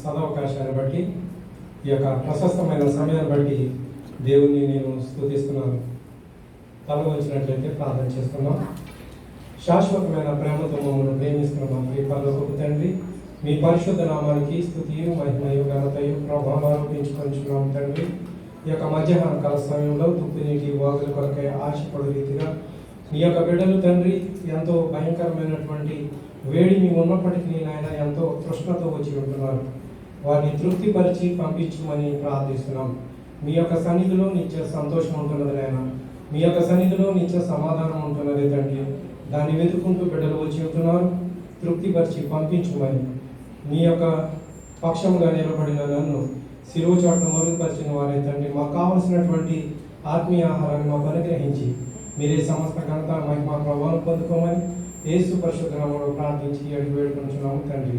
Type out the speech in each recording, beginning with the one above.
సదవకాశాన్ని బట్టి ఈ యొక్క ప్రశస్తమైన సమయాన్ని బట్టి దేవుణ్ణి నేను స్తుతిస్తున్నాను. తల వచ్చినట్లయితే ప్రార్థన చేస్తున్నాం. శాశ్వతమైన ప్రేమతో మమ్మల్ని ప్రేమిస్తున్న మా ప్రియ పరలోకపు తండ్రి, మీ పరిశుద్ధ నామానికి స్తుతియు మహిమయు ఘనతయు ప్రభావం ఆరోపించుకొనిచున్నాం తండ్రి. ఈ యొక్క మధ్యాహ్న కాల సమయంలో తుప్పు నీటి వాగుల కొరకై ఆశపడు రీతిగా మీ యొక్క బిడ్డలు తండ్రి ఎంతో భయంకరమైనటువంటి వేడి మీ ఉన్నప్పటికీ నాయన ఎంతో తృష్ణతో వచ్చి ఉంటున్నారు. వారిని తృప్తిపరిచి పంపించమని ప్రార్థిస్తున్నాం. మీ యొక్క సన్నిధిలో నిత్య సంతోషం ఉంటున్నది నాయన, మీ యొక్క సన్నిధిలో నిత్య సమాధానం ఉంటున్నది తండ్రి. దాన్ని వెతుకుంటూ బిడ్డలు వచ్చి ఉంటున్నారు. తృప్తిపరిచి పంపించమని మీ యొక్క పక్షముగా నిలబడిన నన్ను శిలువ చోట్ను మరుగుపరిచిన వారే తండ్రి, మాకు కావలసినటువంటి ఆత్మీయ ఆహారాన్ని మాకు అనుగ్రహించి మీరే సమస్త ఘనత మహిమ ప్రభావం పొందుకోమని యేసు పరిశుద్ధ నామములో ప్రార్థించి అడిగి వేడుకొంచున్నాము తండ్రి.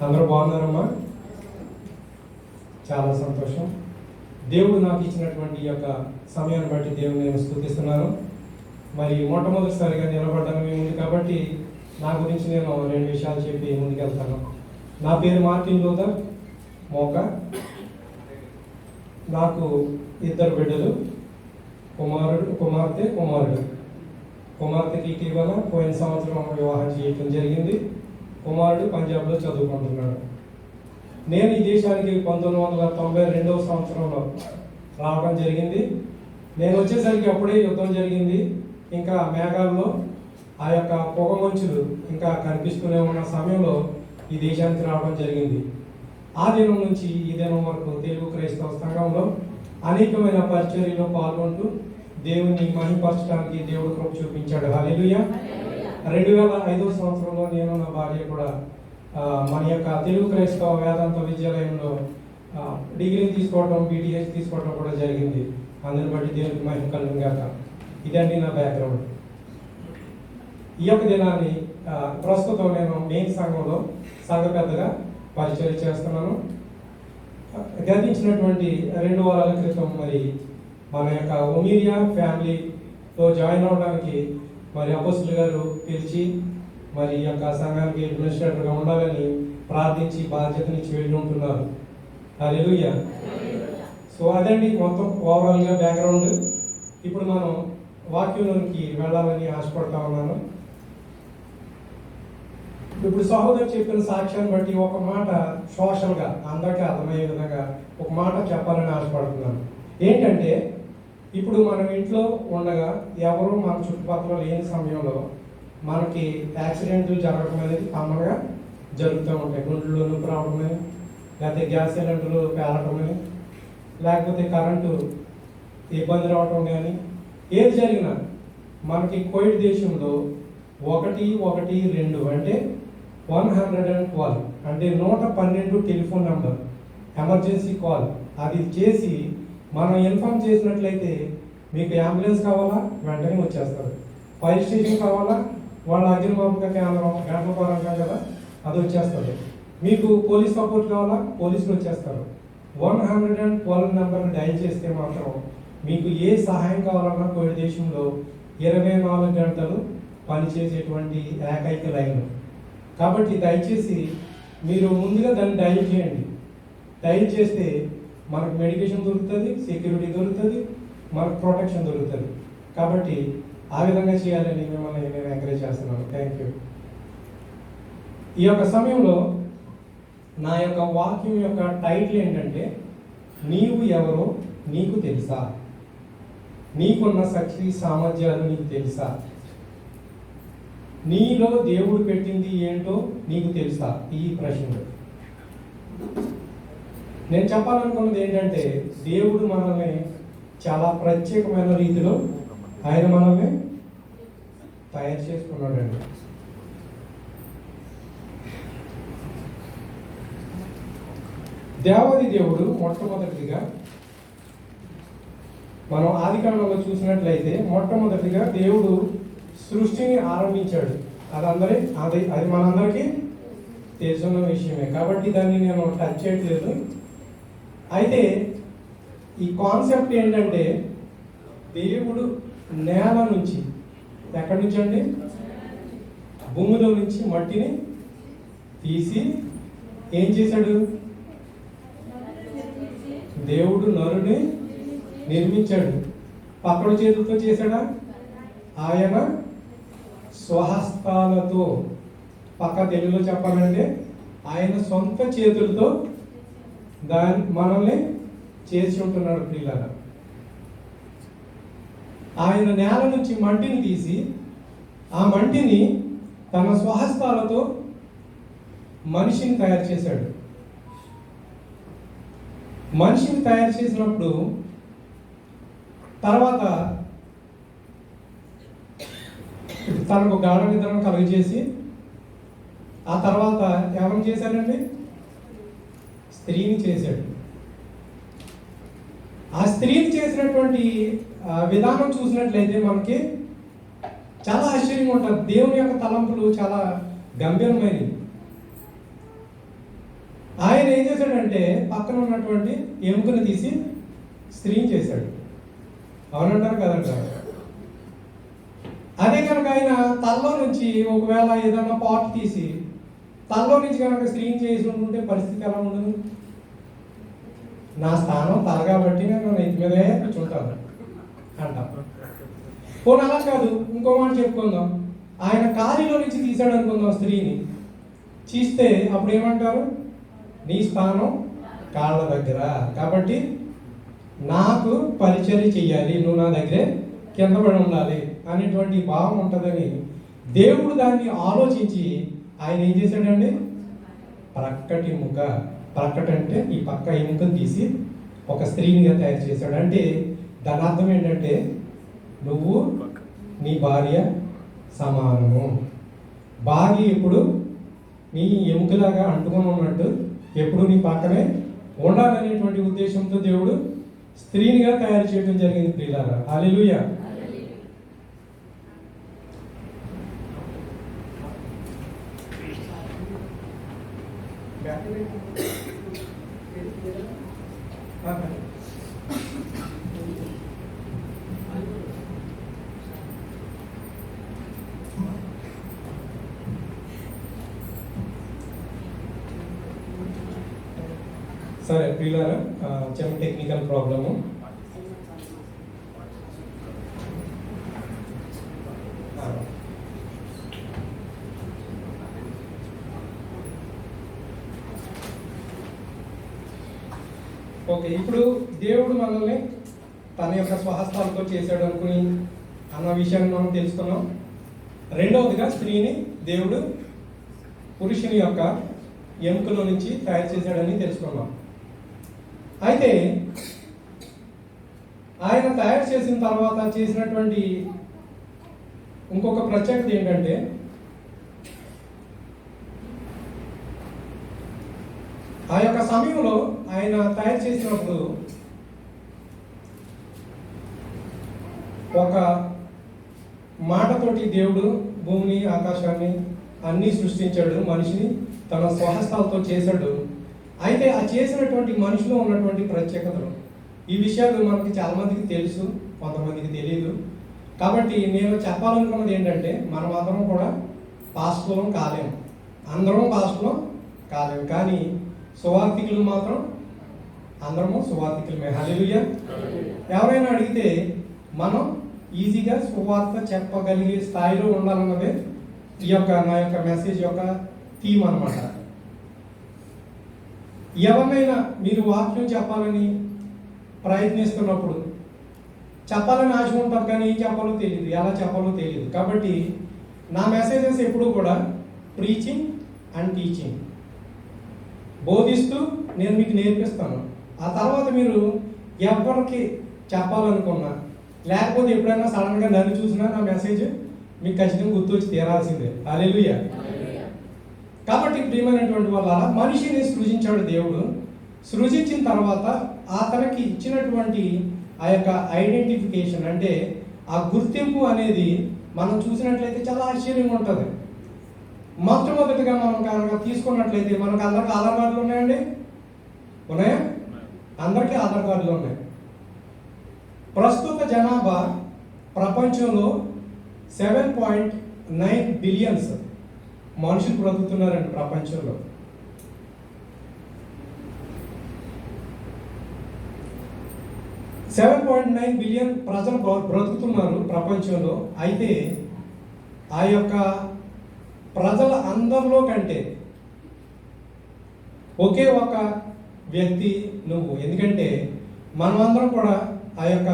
అందరూ బాగున్నారమ్మా? చాలా సంతోషం. దేవుడు నాకు ఇచ్చినటువంటి ఈ యొక్క సమయాన్ని బట్టి దేవుని నేను స్తుతిస్తున్నాను. మరి మొట్టమొదటిసారిగా నిలబడ్డాను మీ ముందు కాబట్టి నా గురించి నేను 2 విషయాలు చెప్పి ముందుకెళ్తాను. నా పేరు మార్టిన్ లూథర్ మోక. నాకు 2 బిడ్డలు, కుమారుడు. కుమార్తెకి ఇటీవల పోయిన సంవత్సరం వివాహం చేయటం జరిగింది. కుమారుడు పంజాబ్లో చదువుకుంటున్నాడు. నేను ఈ దేశానికి 1992వ సంవత్సరంలో రావడం జరిగింది. నేను వచ్చేసరికి అప్పుడే యుద్ధం జరిగింది. ఇంకా మేఘాల్లో ఆ యొక్క పొగ మంచులు ఇంకా కనిపిస్తూనే ఉన్న సమయంలో ఈ దేశానికి రావడం జరిగింది. ఆ దినం నుంచి ఈ దినం వరకు తెలుగు క్రైస్తవ సంఘంలో అనేకమైన పరిచర్యలో పాల్గొంటూ దేవుని మహిమపరచడానికి దేవుడు కృప చూపించాడు. హల్లెలూయా. 2005వ సంవత్సరంలో నేను నా భార్య కూడా మన యొక్క తెలుగు క్రైస్తవ వేదాంత విద్యాలయంలో డిగ్రీ తీసుకోవడం, BTH తీసుకోవడం కూడా జరిగింది. అందుని బట్టి దేవునికి మహిమ కలుగును గాక. ఇదండి నా బ్యాక్గ్రౌండ్. ఈ యొక్క దినాన్ని ప్రస్తుతం నేను మెయిన్ సంఘంలో సంఘ పెద్దగా పరిచయం చేస్తున్నాను. గతించినటువంటి 2 వారాల క్రితం మరి మన యొక్క ఒమీరియా ఫ్యామిలీతో జాయిన్ అవడానికి మరి అపోస్తులు గారు పిలిచి మరి ఈ యొక్క సంఘానికి అడ్మినిస్ట్రేటర్గా ఉండాలని ప్రార్థించి బాధ్యతనిచ్చి వెళ్ళి ఉంటున్నారు. హల్లెలూయా. సో అదండి మొత్తం ఓవరాల్గా బ్యాక్గ్రౌండ్. ఇప్పుడు మనం వాక్యంలోనికి వెళ్ళాలని ఆశపడతా ఉన్నాను. ఇప్పుడు సహోదరు చెప్పిన సాక్ష్యాన్ని బట్టి ఒక మాట సోషల్గా అందరికీ అర్థమయ్యే విధంగా ఒక మాట చెప్పాలని ఆశపడుతున్నాను. ఏంటంటే ఇప్పుడు మనం ఇంట్లో ఉండగా ఎవరు మన చుట్టుపక్కల లేని సమయంలో మనకి యాక్సిడెంట్లు జరగడం అనేది కామన్గా జరుగుతూ ఉంటాయి. గుండెల్లో నొప్పి రావడమే, లేకపోతే గ్యాస్ సిలిండర్లు పేలటమే, లేకపోతే కరెంటు ఇబ్బంది రావటం కానీ ఏది జరిగినా మనకి కోవిడ్ దేశంలో 112 అంటే 112 అంటే 112 టెలిఫోన్ నెంబర్ ఎమర్జెన్సీ కాల్. అది చేసి మనం ఇన్ఫార్మ్ చేసినట్లయితే మీకు అంబులెన్స్ కావాలా వెంటనే వచ్చేస్తారు. ఫైర్ స్టేషన్ కావాలా వాళ్ళ అగ్నిమాపక కేంద్రం గంటపరంగా కదా అది వచ్చేస్తుంది. మీకు పోలీస్ సపోర్ట్ కావాలా పోలీసులు వచ్చేస్తారు. 112 నెంబర్ని డయల్ చేస్తే మాత్రం మీకు ఏ సహాయం కావాలన్నా కోవిడ్ దేశంలో 24 గంటలు పనిచేసేటువంటి ఏకైక లైన్. కాబట్టి దయచేసి మీరు ముందుగా దాన్ని డయల్ చేయండి. డయల్ చేస్తే మనకు మెడికేషన్ దొరుకుతుంది, సెక్యూరిటీ దొరుకుతుంది, మనకు ప్రొటెక్షన్ దొరుకుతుంది. కాబట్టి ఆ విధంగా చేయాలని మిమ్మల్ని నేను ఎంకరేజ్ చేస్తున్నాను. Thank you. ఈ యొక్క సమయంలో నా యొక్క వాక్యం యొక్క టైటిల్ ఏంటంటే, నీవు ఎవరో నీకు తెలుసా? నీకున్న శక్తి సామర్థ్యాలు నీకు తెలుసా? నీలో దేవుడు పెట్టింది ఏంటో నీకు తెలుసా? ఈ ప్రశ్నలు నేను చెప్పాలనుకున్నది ఏంటంటే, దేవుడు మనల్ని చాలా ప్రత్యేకమైన రీతిలో ఆయన మనల్ని తయారు చేసుకున్నాడండి. దేవాది దేవుడు మొట్టమొదటిగా మనం ఆదికాండంలో చూసినట్లయితే మొట్టమొదటిగా దేవుడు సృష్టిని ఆరంభించాడు. అది మనందరికీ తెలుసున్న విషయమే కాబట్టి దాన్ని నేను టచ్ చేయట్లేదు. అయితే ఈ కాన్సెప్ట్ ఏంటంటే, దేవుడు నేల నుంచి, ఎక్కడి నుంచి అండి? భూమిలో నుంచి మట్టిని తీసి ఏం చేశాడు? దేవుడు నరుని నిర్మించాడు. పక్కన చేతులతో చేశాడా? ఆయన స్వహస్తాలతో, పక్క తెలుగులో చెప్పాలంటే ఆయన సొంత చేతులతో మనల్ని చేసి ఉంటున్నాడు. ప్రియులారా, ఆయన నేల నుంచి మట్టిని తీసి ఆ మట్టిని తన స్వహస్తాలతో మనిషిని తయారు చేశాడు. మనిషిని తయారు చేసినప్పుడు తర్వాత తనకు గాఢ నిద్రను కలుగజేసి ఆ తర్వాత ఎవరు చేశాడండి? స్త్రీని చేశాడు. ఆ స్త్రీని చేసినటువంటి విధానం చూసినట్లయితే మనకి చాలా ఆశ్చర్యంగా ఉంటుంది. దేవుని యొక్క తలంపులు చాలా గంభీరమైనవి. ఆయన ఏం చేశాడంటే పక్కన ఉన్నటువంటి ఎముకను తీసి స్త్రీని చేశాడు. అవునంటారు కదంటారు. అదే కనుక ఆయన తలలో నుంచి ఒకవేళ ఏదైనా పార్ట్ తీసి తలలో నుంచి కనుక స్త్రీని చేసి ఉంటుంటే పరిస్థితి ఎలా ఉండదు? నా స్థానం తల కాబట్టి నేను నెత్తి మీదే కూర్చుంటాను అంటాం. పోనీ అలా కాదు, ఇంకో మాట చెప్పుకుందాం. ఆయన కాలిలో నుంచి తీసాడు అనుకుందాం స్త్రీని. తీస్తే అప్పుడు ఏమంటారు? నీ స్థానం కాళ్ళ దగ్గర కాబట్టి నాకు పరిచర్య చెయ్యాలి, నువ్వు నా దగ్గరే కింద పడి ఉండాలి అనేటువంటి భావం ఉంటుందని దేవుడు దాన్ని ఆలోచించి ఆయన ఏం చేశాడండి? ప్రక్కటి ఎముక, ప్రక్కటి అంటే ఈ పక్క ఎముకను తీసి ఒక స్త్రీనిగా తయారు చేశాడు. అంటే దాని అర్థం ఏంటంటే నువ్వు నీ భార్య సమానము. భార్య ఎప్పుడు నీ ఎముకలాగా అంటుకొని ఉన్నట్టు ఎప్పుడు నీ పక్కనే ఉండాలనేటువంటి ఉద్దేశంతో దేవుడు స్త్రీనిగా తయారు చేయడం జరిగింది. ప్రియులారా, హల్లెలూయా. సరే ప్రియులారా, చిన్న టెక్నికల్ ప్రాబ్లము. ఓకే, ఇప్పుడు దేవుడు మనల్ని తన యొక్క స్వహస్తాలతో చేశాడు అనుకుని అన్న విషయాన్ని మనం తెలుసుకున్నాం. రెండవదిగా స్త్రీని దేవుడు పురుషుని యొక్క ఎముకలో నుంచి తయారు చేశాడని తెలుసుకున్నాం. అయితే ఆయన తయారు చేసిన తర్వాత చేసినటువంటి ఇంకొక ప్రత్యేకత ఏంటంటే ఆ యొక్క సమయంలో ఆయన తయారు చేసినప్పుడు ఒక మాటతోటి దేవుడు భూమిని ఆకాశాన్ని అన్నీ సృష్టించాడు, మనిషిని తన స్వహస్తాలతో చేశాడు. అయితే ఆ చేసినటువంటి మనిషిలో ఉన్నటువంటి ప్రత్యేకతలు, ఈ విషయాలు మనకి చాలా మందికి తెలుసు, కొంతమందికి తెలియదు. కాబట్టి నేను చెప్పాలనుకున్నది ఏంటంటే మనం అందరం కూడా పాస్టర్లం కాలేము, అందరం పాస్టర్లం కాలేము, కానీ సువార్థికులు మాత్రం అందరము సువార్థికులమే. హల్లెలూయా. ఎవరైనా అడిగితే మనం ఈజీగా సువార్త చెప్పగలిగే స్థాయిలో ఉండాలన్నదే ఈ యొక్క నా యొక్క మెసేజ్ యొక్క థీమ్ అన్నమాట. ఎవరినైనా మీరు వాక్యం చెప్పాలని ప్రయత్నిస్తున్నప్పుడు చెప్పాలని ఆశ ఉంటారు, కానీ ఏం చెప్పాలో తెలియదు, ఎలా చెప్పాలో తెలియదు. కాబట్టి నా మెసేజెస్ ఎప్పుడూ కూడా ప్రీచింగ్ అండ్ టీచింగ్, బోధిస్తూ నేను మీకు నేర్పిస్తాను. ఆ తర్వాత మీరు ఎవరికి చెప్పాలనుకున్నా, లేకపోతే ఎప్పుడైనా సడన్గా నన్ను చూసినా నా మెసేజ్ మీకు ఖచ్చితంగా గుర్తొచ్చి తీరాల్సిందే. హల్లెలూయా. కాబట్టి ప్రియమైనటువంటి వాళ్ళ మనిషిని సృజించాడు దేవుడు. సృజించిన తర్వాత అతనికి ఇచ్చినటువంటి ఆ యొక్క ఐడెంటిఫికేషన్ అంటే ఆ గుర్తింపు అనేది మనం చూసినట్లయితే చాలా ఆశ్చర్యంగా ఉంటుంది. మొట్టమొదటిగా మనం కనుక తీసుకున్నట్లయితే మనకు అందరికి ఆధార్ కార్డులు ఉన్నాయండి, ఉన్నాయా? అందరికీ ఆధార్ కార్డులు ఉన్నాయి. ప్రస్తుత జనాభా ప్రపంచంలో 7.9 బిలియన్స్ మనుషులు బ్రతుకుతున్నారండి ప్రపంచంలో. 7.9 బిలియన్ ప్రజలు బ్రతుకుతున్నారు ప్రపంచంలో. అయితే ఆ యొక్క ప్రజల అందరిలో కంటే ఒకే ఒక వ్యక్తి నువ్వు. ఎందుకంటే మనమందరం కూడా ఆ యొక్క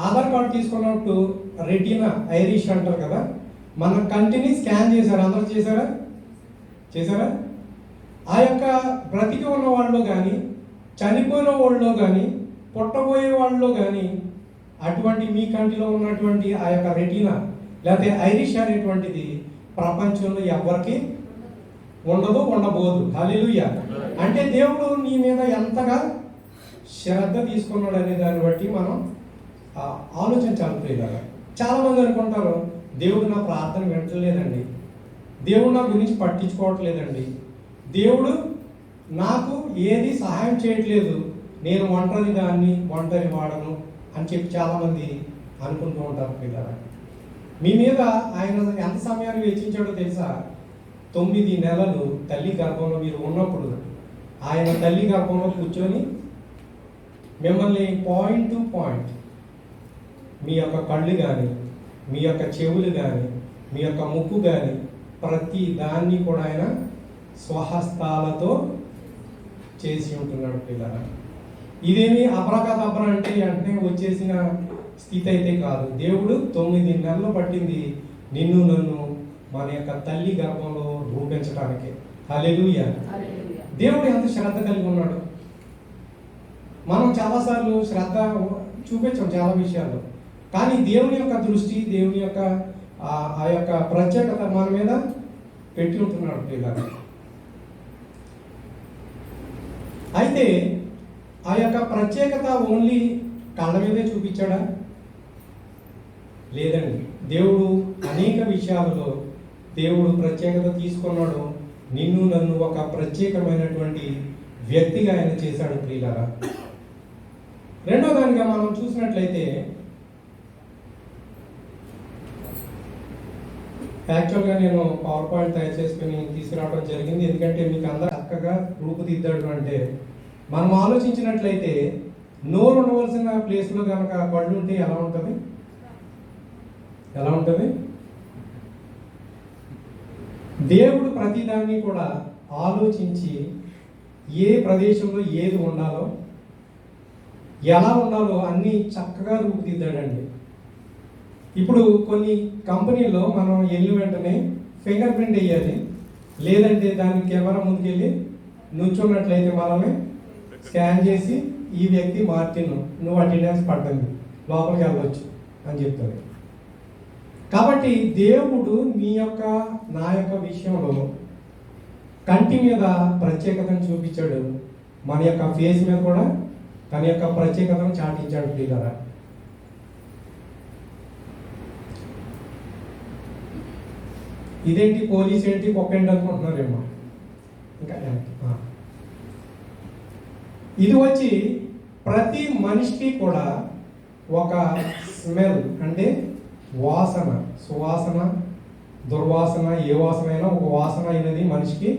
ఆధార్ కార్డు తీసుకున్నప్పుడు రెటీనా ఐరిష్ అంటారు కదా, మన కంటిని స్కాన్ చేశారు. అందరూ చేశారా? ఆ యొక్క బ్రతికి ఉన్న వాళ్ళు కానీ, చనిపోయిన వాళ్ళలో కానీ, పుట్టబోయే వాళ్ళలో కానీ అటువంటి మీ కంటిలో ఉన్నటువంటి ఆ యొక్క రెటీనా లేకపోతే ఐరిష్ అనేటువంటిది ప్రపంచంలో ఎవరికి ఉండబోదు. హల్లెలూయా. అంటే దేవుడు నీ మీద ఎంతగా శ్రద్ధ తీసుకున్నాడు అనే దాన్ని బట్టి మనం ఆలోచించాలి ప్రియులారా. చాలా మంది అనుకుంటారు, దేవుడు నా ప్రార్థన వింటలేదండి, దేవుడు నా గురించి పట్టించుకోవట్లేదండి, దేవుడు నాకు ఏది సహాయం చేయట్లేదు, నేను ఒంటరి వాడను అని చెప్పి చాలామంది అనుకుంటూ ఉంటారు పిల్లరా. మీ మీద ఆయన ఎంత సమయాన్ని వెచ్చించాడో తెలుసా? 9 నెలలు తల్లి గర్భంలో మీరు ఉన్నప్పుడు ఆయన తల్లి గర్భంలో కూర్చొని మిమ్మల్ని పాయింట్ టు పాయింట్, మీ యొక్క కళ్ళు కానీ, మీ యొక్క చెవులు కానీ, మీ యొక్క ముక్కు కానీ, ప్రతి దాన్ని కూడా ఆయన స్వహస్తాలతో చేసి ఉంటున్నాడు పిల్లరా. ఇదేమి అబ్రకదబ్ర అంటే వెంటనే వచ్చేసిన స్థితి అయితే కాదు. దేవుడు 9 నెలలు పట్టింది నిన్ను నన్ను మన యొక్క తల్లి గర్భంలో రూపించడానికి. హల్లెలూయా. దేవుడు ఎంత శ్రద్ధ కలిగి ఉన్నాడు. మనం చాలాసార్లు శ్రద్ధ చూపించాం చాలా విషయాల్లో, కానీ దేవుని యొక్క దృష్టి, దేవుని యొక్క ఆ యొక్క ప్రత్యేకత మన మీద పెట్టి ఉంటున్నాడు పిల్లలు. అయితే ఆ యొక్క ప్రత్యేకత ఓన్లీ కళ్ళ మీదే చూపించాడా? లేదండి. దేవుడు అనేక విషయాలలో దేవుడు ప్రత్యేకత తీసుకున్నాడు. నిన్ను నన్ను ఒక ప్రత్యేకమైనటువంటి వ్యక్తిగా ఆయన చేశాడు ప్రియులారా. రెండో దానిగా మనం చూసినట్లయితే, యాక్చువల్గా నేను పవర్ పాయింట్ తయారు చేసుకుని తీసుకురావడం జరిగింది. ఎందుకంటే మీకు అందరూ చక్కగా రూపుదిద్దాడు అంటే, మనం ఆలోచించినట్లయితే నోరు ఉండవలసిన ప్లేస్లో కనుక కళ్ళు ఉంటే ఎలా ఉంటుంది? దేవుడు ప్రతిదాన్ని కూడా ఆలోచించి ఏ ప్రదేశంలో ఏది ఉండాలో, ఎలా ఉండాలో అన్నీ చక్కగా రూపుదిద్దాడండి. ఇప్పుడు కొన్ని కంపెనీల్లో మనం వెళ్ళి వెంటనే ఫింగర్ ప్రింట్ వేయాలి, లేదంటే దాని కెమెరా ముందుకెళ్ళి నుంచున్నట్లయితే మనల్ని స్కాన్ చేసి ఈ వ్యక్తి మార్టిన్, నువ్వు అటెండెన్స్ పడ్డండి, లోపలికి వెళ్ళవచ్చు అని చెప్తుంది. కాబట్టి దేవుడు నా యొక్క విషయంలో కంటి మీద ప్రత్యేకతను చూపించాడు, మన యొక్క ఫేస్ మీద కూడా తన యొక్క ప్రత్యేకతను చాటించాడు ప్రియులారా. ఇదేంటి పోలీస్ ఏంటి కుక్క ఏంటి అనుకుంటున్నారేమో. ఇంకా ఇది వచ్చి ప్రతి మనిషికి కూడా ఒక స్మెల్ అంటే వాసన, సువాసన, దుర్వాసన, ఏ వాసన అయినా ఒక వాసన అయినది మనిషికి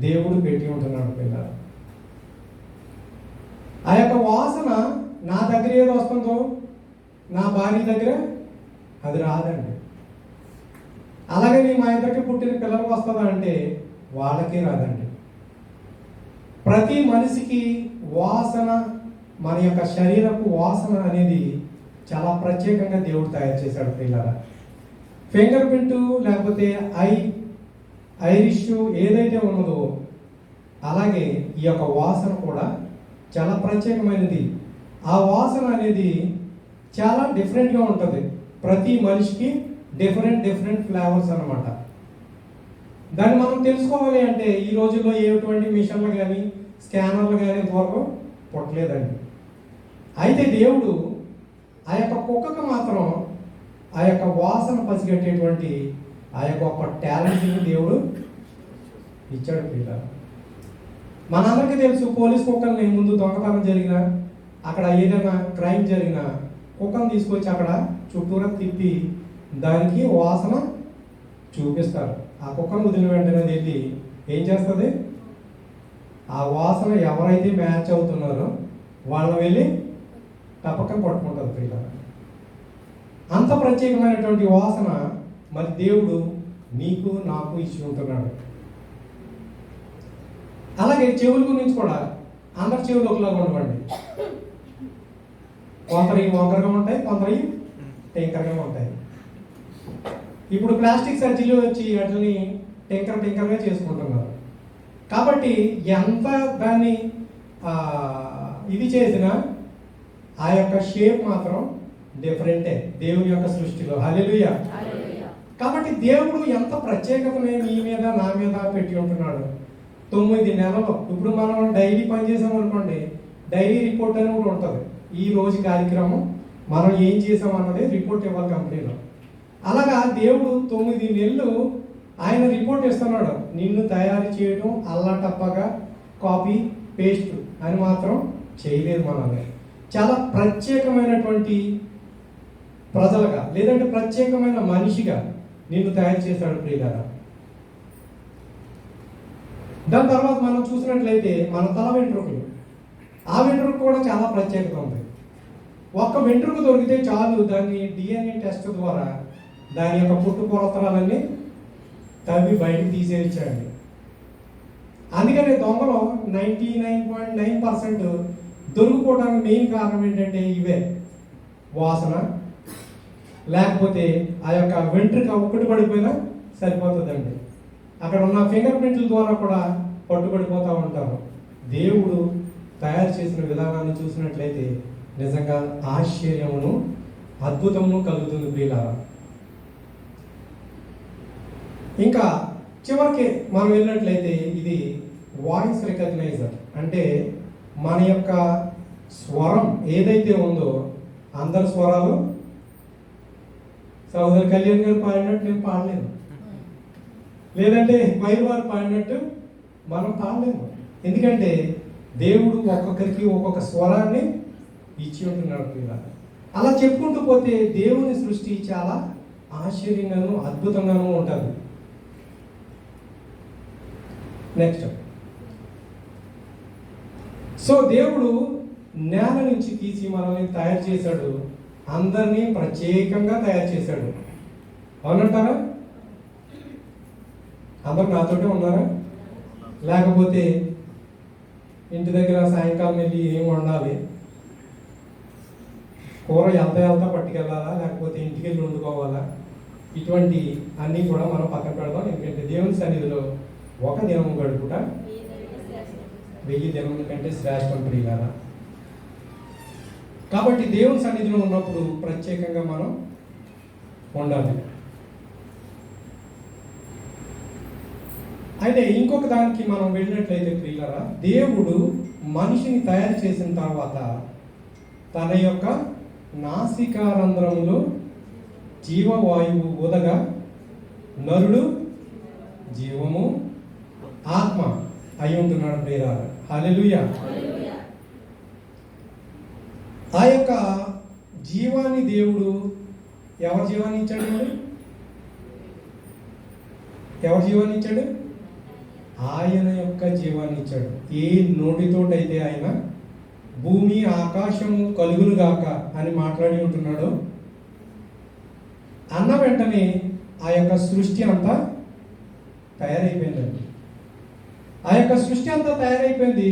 దేవుడు పెట్టి ఉంటున్నాడు పిల్లలు. ఆ యొక్క వాసన నా దగ్గర ఏది వస్తుందో నా భార్య దగ్గర అది రాదండి. అలాగే మా ఇద్దరికి పుట్టిన పిల్లలకు వస్తుందా అంటే వాళ్ళకి రాదండి. ప్రతి మనిషికి వాసన, మన యొక్క శరీరపు వాసన అనేది చాలా ప్రత్యేకంగా దేవుడు తయారు చేశాడు పిల్లల. ఫింగర్ ప్రింట్ లేకపోతే ఐరిష్ ఏదైతే ఉన్నదో అలాగే ఈ యొక్క వాసన కూడా చాలా ప్రత్యేకమైనది. ఆ వాసన అనేది చాలా డిఫరెంట్గా ఉంటుంది. ప్రతి మనిషికి డిఫరెంట్ ఫ్లేవర్స్ అన్నమాట. దాన్ని మనం తెలుసుకోవాలి అంటే ఈ రోజుల్లో ఎటువంటి మిషన్లు కానీ స్కానర్లు కానీ ఇంతవరకు పుట్టలేదండి. అయితే దేవుడు ఆ యొక్క కుక్కకు మాత్రం ఆ యొక్క వాసన పసిగట్టేటువంటి ఆ యొక్క ఒక టాలెంట్ని దేవుడు ఇచ్చాడు పిల్లలు. మనందరికీ తెలుసు, పోలీస్ కుక్కల్ని ముందు దొంగతనం జరిగినా, అక్కడ ఏదైనా క్రైమ్ జరిగినా కుక్కను తీసుకొచ్చి అక్కడ చుట్టూరా తిప్పి దానికి వాసన చూపిస్తారు. ఆ కుక్కను వదిలిన వెంటనే అది వెళ్ళి ఏం చేస్తుంది? ఆ వాసన ఎవరైతే మ్యాచ్ అవుతున్నారో వాళ్ళని వెళ్ళి తప్పక పట్టుకుంటుంది పిల్లలు. అంత ప్రత్యేకమైనటువంటి వాసన మరి దేవుడు నీకు నాకు ఇచ్చి ఉంటున్నాడు. అలాగే చెవుల గురించి కూడా అందరి చెవులు ఒకలాగా ఉండవండి. కొందరి వంకరగా ఉంటాయి, కొందరి టెంకరగా ఉంటాయి. ఇప్పుడు ప్లాస్టిక్ సర్జరీలు వచ్చి వాటిని టెంకర్గా చేసుకుంటున్నారు. కాబట్టి ఎంత దాన్ని ఇది చేసినా ఆ యొక్క షేప్ మాత్రం డిఫరెంటే దేవుని యొక్క సృష్టిలో. హల్లెలూయా. కాబట్టి దేవుడు ఎంత ప్రత్యేకతనే నీ మీద నా మీద పెట్టి ఉంటున్నాడు. 9 నెలలు. ఇప్పుడు మనం డైలీ పనిచేసాం అనుకోండి, డైలీ రిపోర్ట్ అని కూడా ఉంటుంది. ఈ రోజు కార్యక్రమం మనం ఏం చేసాం అన్నది రిపోర్ట్ ఇవ్వాలి కంపెనీలో. అలాగా దేవుడు 9 నెలలు ఆయన రిపోర్ట్ ఇస్తున్నాడు. నిన్ను తయారు చేయడం అల్లాటప్పగా కాపీ పేస్ట్ అని మాత్రం చేయలేదు. మనల్ని చాలా ప్రత్యేకమైనటువంటి ప్రజలుగా లేదంటే ప్రత్యేకమైన మనిషిగా నిన్ను తయారు చేశాడు ప్రియులారా. దాని తర్వాత మనం చూసినట్లయితే మన తల వెంట్రుకలు, ఆ వెంట్రుక కూడా చాలా ప్రత్యేకత ఉంది. ఒక్క వెంట్రుక దొరికితే చాలు, దాన్ని DNA టెస్ట్ ద్వారా దాని యొక్క పుట్టుపూర్వతరాలన్నీ తవ్వి బయటకు తీసేయించండి. అందుకనే దొంగలు 99.9% దొరికిపోవడానికి మెయిన్ కారణం ఏంటంటే ఇవే: వాసన, లేకపోతే ఆ యొక్క వెంట్రుక ఒక్కటి పడిపోయినా సరిపోతుందండి. అక్కడ ఉన్న ఫింగర్ ప్రింట్ల ద్వారా కూడా పట్టుబడిపోతూ ఉంటారు. దేవుడు తయారు చేసిన విధానాన్ని చూసినట్లయితే నిజంగా ఆశ్చర్యమును అద్భుతమును కలుగుతుంది ప్రియులారా. ఇంకా చివరికి మనం వెళ్ళినట్లయితే ఇది వాయిస్ రికగ్నైజర్. అంటే మన యొక్క స్వరం ఏదైతే ఉందో అందరి స్వరాలు సహోదరు కళ్యాణ్ గారు పాడినట్టు నేను పాడలేను, లేదంటే వైరు వారు పాడినట్టు మనం పాడలేము. ఎందుకంటే దేవుడు ఒక్కొక్కరికి ఒక్కొక్క స్వరాన్ని ఇచ్చి ఉంటున్నాడు పిల్లలు. అలా చెప్పుకుంటూ పోతే దేవుని సృష్టి చాలా ఆశ్చర్యంగాను అద్భుతంగాను ఉంటుంది. నెక్స్ట్, సో దేవుడు నేల నుంచి తీసి మనల్ని తయారు చేశాడు. అందరినీ ప్రత్యేకంగా తయారు చేశాడు. అవునంటారా? అందరు నాతోటే ఉన్నారా? లేకపోతే ఇంటి దగ్గర సాయంకాలం వెళ్ళి ఏం వండాలి, కూర వెళ్తా పట్టుకెళ్ళాలా, లేకపోతే ఇంటికి వెళ్ళి వండుకోవాలా, ఇటువంటి అన్నీ కూడా మనం పక్కన పెడదాం. ఎందుకంటే దేవుని సన్నిధిలో ఒక దినం గడుపుట 1000 దినముల కంటే శ్రేష్టం ప్రియులారా. కాబట్టి దేవుని సన్నిధిలో ఉన్నప్పుడు ప్రత్యేకంగా మనం ఉండాలి. అయితే ఇంకొక దానికి మనం వెళ్ళినట్లయితే ప్రియులారా, దేవుడు మనిషిని తయారు చేసిన తర్వాత తన యొక్క నాసికారంధ్రములో జీవవాయువు ఊదగా నరుడు జీవము ఆత్మ అయి ఉంటున్నాడు ప్రియులారా. హల్లెలూయా. ఆ యొక్క జీవాన్ని దేవుడు ఎవరి జీవాన్ని ఇచ్చాడు? ఎవరి జీవాన్ని ఇచ్చాడు? ఆయన యొక్క జీవాన్ని ఇచ్చాడు. ఏ నోటితోటైతే ఆయన భూమి ఆకాశము కలుగును గాక అని మాట్లాడి ఉంటున్నాడు, అన్న వెంటనే ఆ యొక్క సృష్టి అంతా తయారైపోయిందండి. ఆ యొక్క సృష్టి అంతా తయారైపోయింది.